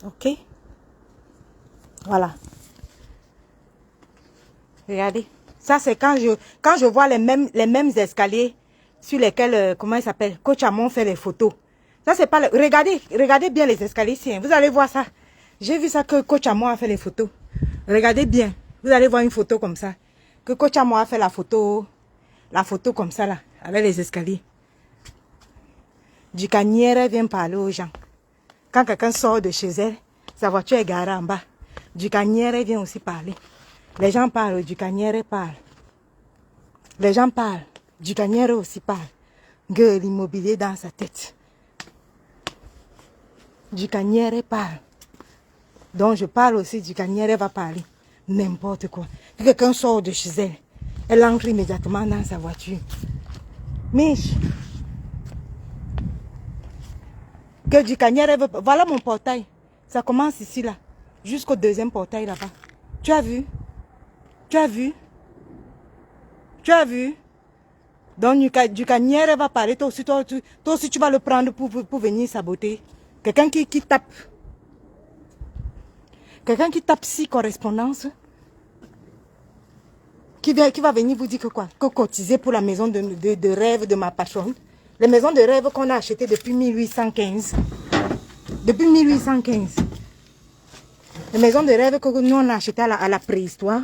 Ok? Voilà. Regardez. Ça, c'est quand je vois les mêmes escaliers sur lesquels, comment il s'appelle, Coach Amon fait les photos. Ça, c'est pas... Regardez bien les escaliers ici. Hein. Vous allez voir ça. J'ai vu ça que Coach Amon a fait les photos. Regardez bien. Vous allez voir une photo comme ça. Que Coach Amon a fait la photo comme ça, là, avec les escaliers. Du Canière vient parler aux gens. Quand quelqu'un sort de chez elle, sa voiture est garée en bas. Du Canière vient aussi parler. Les gens parlent, du Canière parle. Les gens parlent, du Canière aussi parle. Que l'immobilier dans sa tête. Du Canière parle. Donc je parle aussi, du Canière va parler. N'importe quoi. Quand quelqu'un sort de chez elle, elle entre immédiatement dans sa voiture. Mich, que du Canière veut... Voilà mon portail. Ça commence ici, là. Jusqu'au deuxième portail, là-bas. Tu as vu? Tu as vu? Tu as vu? Donc, du Canière va parler. Toi aussi, tu vas le prendre pour venir saboter. Quelqu'un qui tape. Quelqu'un qui tape 6 correspondances. Qui va venir vous dire que quoi? Que cotiser pour la maison de rêve de ma patronne. Les maisons de rêve qu'on a achetées depuis 1815. Depuis 1815. Les maisons de rêve que nous on a achetées à la préhistoire.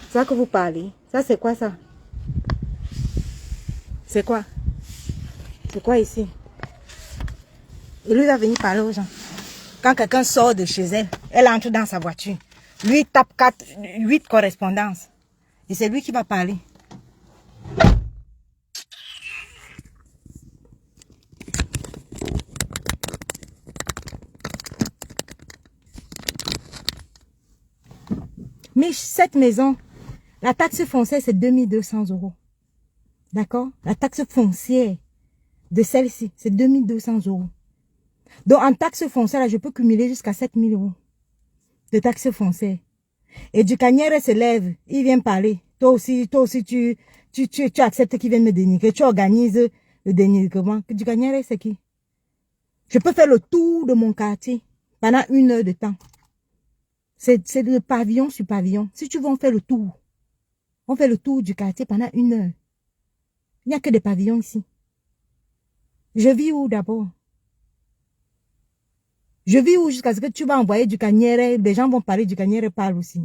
C'est ça que vous parlez. Ça c'est quoi ça? C'est quoi? C'est quoi ici? Et lui va venir parler aux gens. Quand quelqu'un sort de chez elle, elle entre dans sa voiture. Lui il tape 8 correspondances. Et c'est lui qui va parler. Mais cette maison, la taxe foncière, c'est 2200 €. D'accord? La taxe foncière de celle-ci, c'est 2200 €. Donc, en taxe foncière, là, je peux cumuler jusqu'à 7000 € de taxe foncière. Et du Cagnère se lève, il vient parler. Toi aussi, tu acceptes qu'il vienne me dénigrer. Tu organises le dénigrement. Du Cagnère, c'est qui? Je peux faire le tour de mon quartier pendant 1 heure de temps. C'est de pavillon sur pavillon. Si tu veux, on fait le tour. On fait le tour du quartier pendant 1 heure. Il n'y a que des pavillons ici. Je vis où d'abord? Je vis où jusqu'à ce que tu vas envoyer du Cagnère, des gens vont parler du Cagnère, parlent aussi.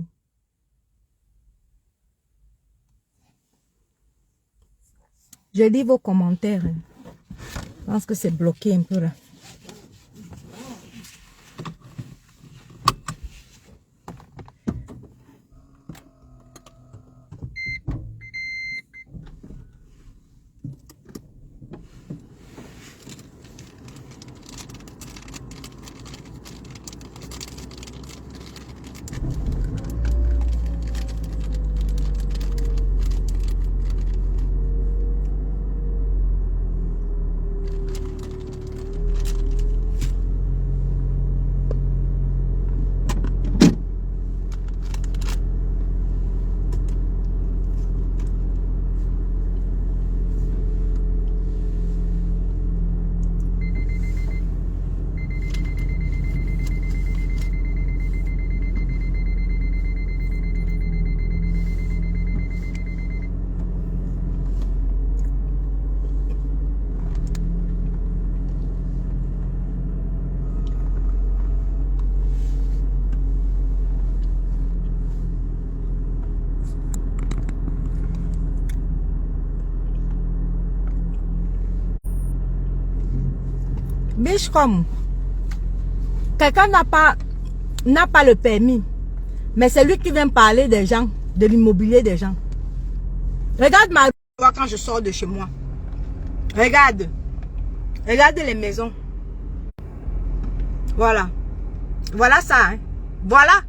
Je lis vos commentaires. Je pense que c'est bloqué un peu là. Biche comme quelqu'un n'a pas le permis, mais c'est lui qui vient parler des gens, de l'immobilier des gens. Regarde ma rue quand je sors de chez moi. Regarde les maisons. Voilà ça, hein. Voilà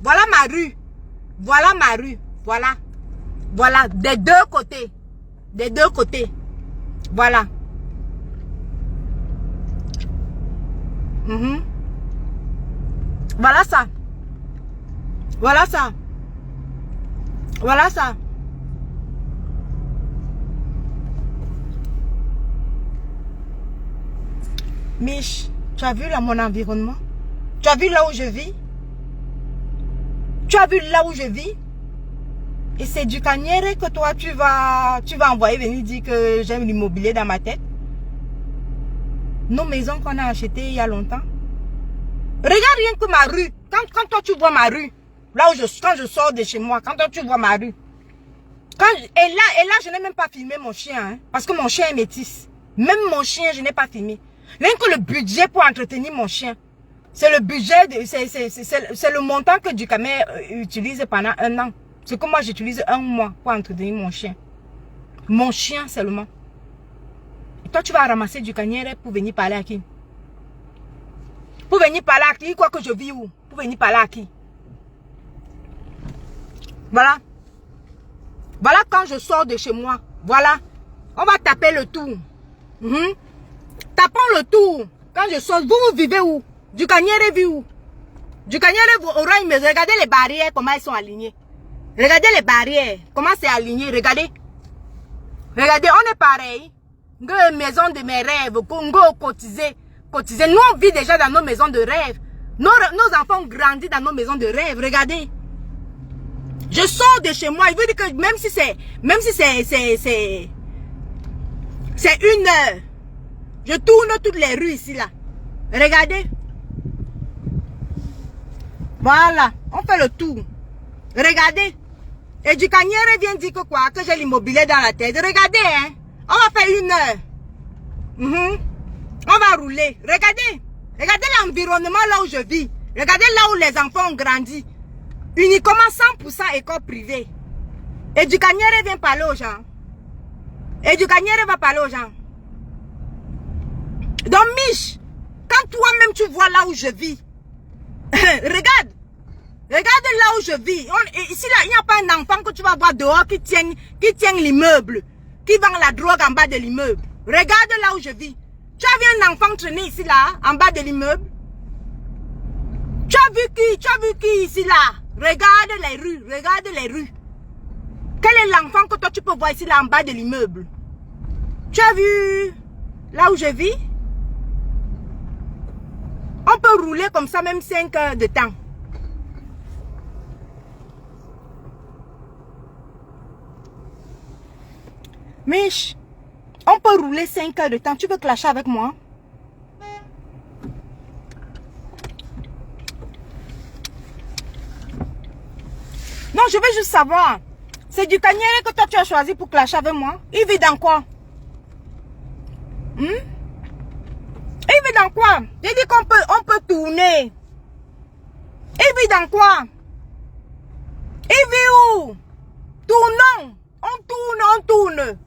ma rue. Voilà ma rue. Voilà des deux côtés. Voilà. Voilà ça. Mich, tu as vu là mon environnement? Tu as vu là où je vis? Et c'est du Cagnère que toi tu vas envoyer venir dire que j'aime l'immobilier dans ma tête? Nos maisons qu'on a achetées il y a longtemps. Regarde rien que ma rue. Quand toi tu vois ma rue, là où quand je sors de chez moi, quand toi tu vois ma rue. Et là, je n'ai même pas filmé mon chien, hein, parce que mon chien est métis. Même mon chien, je n'ai pas filmé. Rien que le budget pour entretenir mon chien, c'est le budget, c'est le montant que Ducamel utilise pendant 1 an. C'est que moi j'utilise 1 mois pour entretenir mon chien. Mon chien seulement. Et toi, tu vas ramasser du Cagnère pour venir parler à qui? Pour venir parler à qui? Quoi que je vis où? Pour venir parler à qui? Voilà. Voilà quand je sors de chez moi. Voilà. On va taper le tour. Tapons le tour. Quand je sors, vous vivez où? Du Cagnère vit où? Du Cagnère aura une maison. Regardez les barrières, comment elles sont alignées. Regardez les barrières, comment c'est aligné. Regardez. Regardez, on est pareil. Maison de mes rêves. Cotiser. Nous, on vit déjà dans nos maisons de rêve. Nos enfants ont grandi dans nos maisons de rêve. Regardez. Je sors de chez moi. Il veut dire que même si c'est 1 heure, je tourne toutes les rues ici, là. Regardez. Voilà. On fait le tour. Regardez. Et du Cagnère vient dire que quoi? Que j'ai l'immobilier dans la tête. Regardez, hein. On va faire 1 heure. On va rouler. Regardez. Regardez l'environnement là où je vis. Regardez là où les enfants ont grandi. Uniquement 100% école privée. Et du Cagnère vient parler aux gens. Et du Cagnère va parler aux gens. Donc, Mich, quand toi-même tu vois là où je vis, regarde. Regarde là où je vis. Ici, là, il n'y a pas un enfant que tu vas voir dehors qui tient l'immeuble. qui vend la drogue en bas de l'immeuble. Regarde là où je vis. Tu as vu un enfant traîner ici, là, en bas de l'immeuble? Tu as vu qui ici, là? Regarde les rues, regarde les rues. Quel est l'enfant que toi tu peux voir ici, là, en bas de l'immeuble? Tu as vu là où je vis? On peut rouler comme ça même 5 heures de temps. Mich, on peut rouler 5 heures de temps. Tu veux clasher avec moi? Non, je veux juste savoir. C'est du Kanyere que toi tu as choisi pour clasher avec moi? Il vit dans quoi? Il vit dans quoi? J'ai dit qu'on peut tourner. Il vit dans quoi? Il vit où? Tournons. On tourne.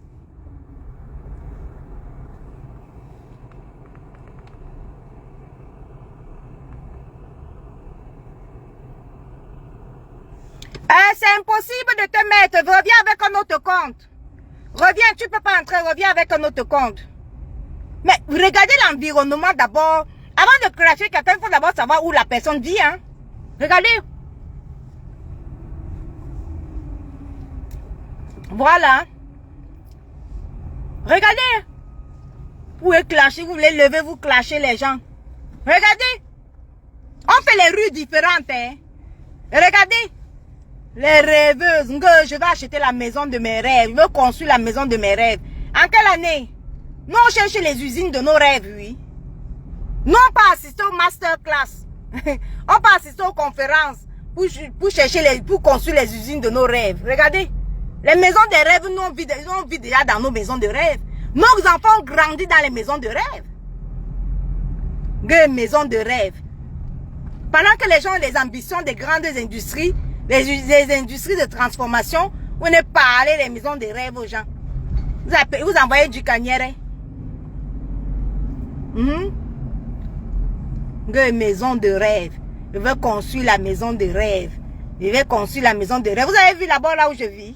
C'est impossible de te mettre. Reviens avec un autre compte. Reviens, tu ne peux pas entrer. Reviens avec un autre compte. Mais regardez l'environnement d'abord. Avant de clasher quelqu'un, il faut d'abord savoir où la personne vit. Hein? Regardez. Voilà. Regardez. Vous voulez clasher, vous voulez lever, vous clasher les gens. Regardez. On fait les rues différentes. Hein? Regardez. Les rêveuses. Je vais acheter la maison de mes rêves. Je veux construire la maison de mes rêves. En quelle année? Nous, on cherche les usines de nos rêves, oui. Nous, on peut assister aux masterclass. On peut assister aux conférences pour construire les usines de nos rêves. Regardez. Les maisons de rêves, nous, on vit déjà dans nos maisons de rêve. Nos enfants ont grandi dans les maisons de rêve. Des maisons de rêve. Pendant que les gens ont les ambitions des grandes industries, les industries de transformation, vous ne parlez des maisons de rêve aux gens. Vous envoyez du Kanyere. Des maisons de rêve. Je veux construire la maison de rêve. Je vais construire la maison de rêve. Vous avez vu là-bas, là où je vis?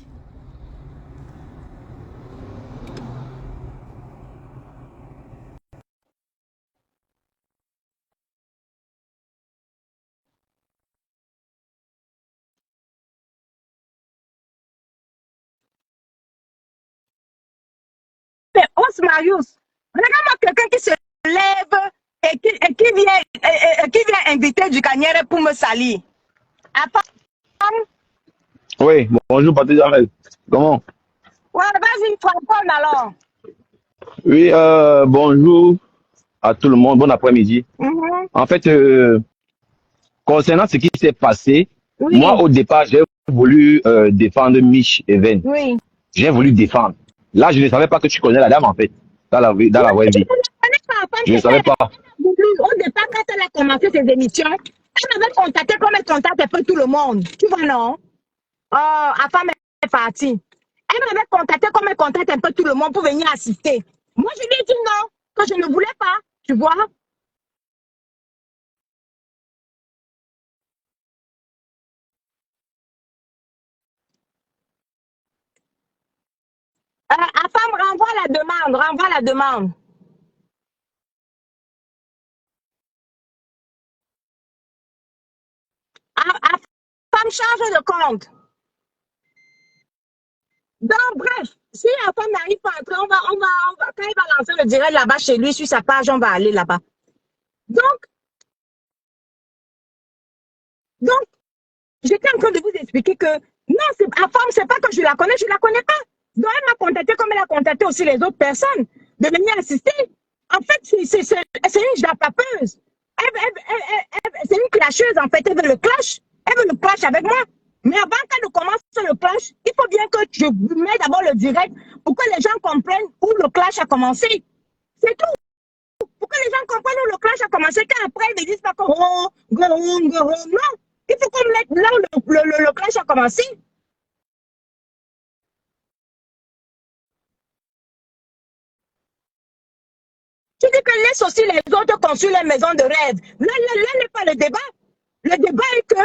Os Marius, regarde-moi quelqu'un qui se lève et qui vient inviter du Kanyere pour me salir. Oui, bonjour Patrick Jamel. Comment? Ouais, vas-y, Franck alors. Oui, bonjour à tout le monde, bon après-midi. En fait, concernant ce qui s'est passé, moi au départ, j'ai voulu défendre Mich Even. Oui. J'ai voulu défendre. Là, je ne savais pas que tu connais la dame en fait, dans la vraie vie. Je ne savais pas. Au départ, quand elle a commencé ses émissions, elle m'avait contacté comme elle contacte un peu tout le monde. Tu vois, non? La femme est partie. Elle m'avait contacté comme elle contacte un peu tout le monde pour venir assister. Moi, je lui ai dit non, que je ne voulais pas. Tu vois? La femme renvoie la demande. La femme change de compte. Donc, bref, si la femme n'arrive pas à entrer, quand il va lancer le direct là-bas chez lui, sur sa page, on va aller là-bas. Donc, j'étais en train de vous expliquer que non, la femme, c'est pas que je la connais pas. Donc, elle m'a contacté comme elle a contacté aussi les autres personnes de venir assister. En fait, c'est une japapeuse. C'est une clasheuse, en fait. Elle veut le clash. Elle veut le clash avec moi. Mais avant qu'elle ne commence le clash, il faut bien que je mette d'abord le direct pour que les gens comprennent où le clash a commencé. C'est tout. Pour que les gens comprennent où le clash a commencé, qu'après, ils ne disent pas que non. Il faut qu'on mette là où le clash a commencé. Tu dis que laisse aussi les autres construire les maisons de rêve. Là n'est pas le débat. Le débat est que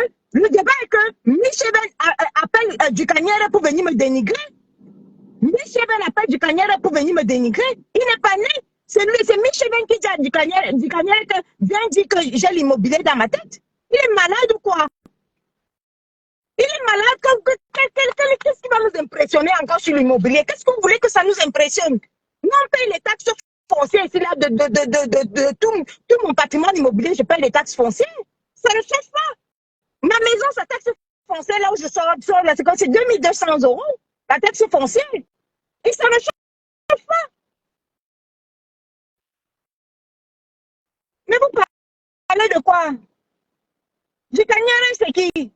Mich Even appelle du Kanyere pour venir me dénigrer. Mich Even un appel du Cagnère pour venir me dénigrer. Il n'est pas né. C'est lui, c'est Michel qui dit à du Cagnère que viens dire que j'ai l'immobilier dans ma tête. Il est malade ou quoi? Il est malade. Qu'est-ce qui va nous impressionner encore sur l'immobilier? Qu'est-ce que vous voulez que ça nous impressionne? Nous, on paye les taxes foncières ici, là, de tout mon patrimoine immobilier, je paye les taxes foncières. Ça ne change pas. Ma maison, sa taxe foncière, là où je sors là, c'est 2200 €, la taxe foncière. Et ça ne change pas. Mais vous parlez de quoi? Du Cagnard, c'est qui?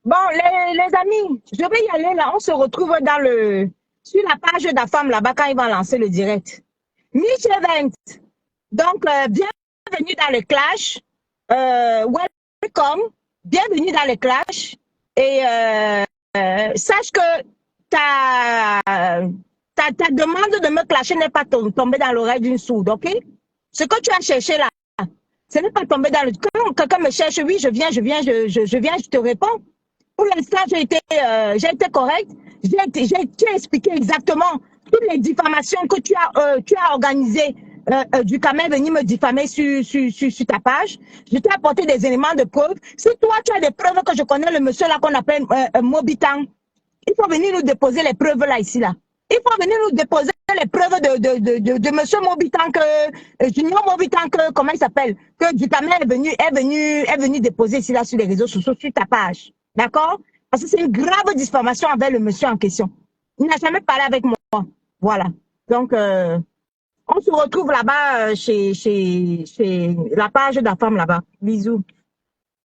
Bon, les amis, je vais y aller là. On se retrouve sur la page d'Afam là-bas quand il va lancer le direct. Mitch Event. Donc, bienvenue dans le clash. Welcome. Bienvenue dans le clash. Et sache que ta demande de me clasher n'est pas tombée dans l'oreille d'une sourde, ok? Ce que tu as cherché là, ce n'est pas tombé dans le... Quand quelqu'un me cherche, oui, je viens, je te réponds. Pour l'instant, j'ai été correcte. J'ai expliqué exactement toutes les diffamations que tu as organisées. Ducamel est venu me diffamer sur ta page. Je t'ai apporté des éléments de preuve. Si toi, tu as des preuves que je connais le monsieur là qu'on appelle Mobitan, il faut venir nous déposer les preuves là, ici, là. Il faut venir nous déposer les preuves de monsieur Mobitan, Junior Mobitan, comment il s'appelle, que Ducamel est venu déposer ici, là, sur les réseaux sociaux, sur ta page. D'accord? Parce que c'est une grave diffamation envers le monsieur en question. Il n'a jamais parlé avec moi. Voilà. Donc, on se retrouve là-bas chez la page d'Afam là-bas. Bisous.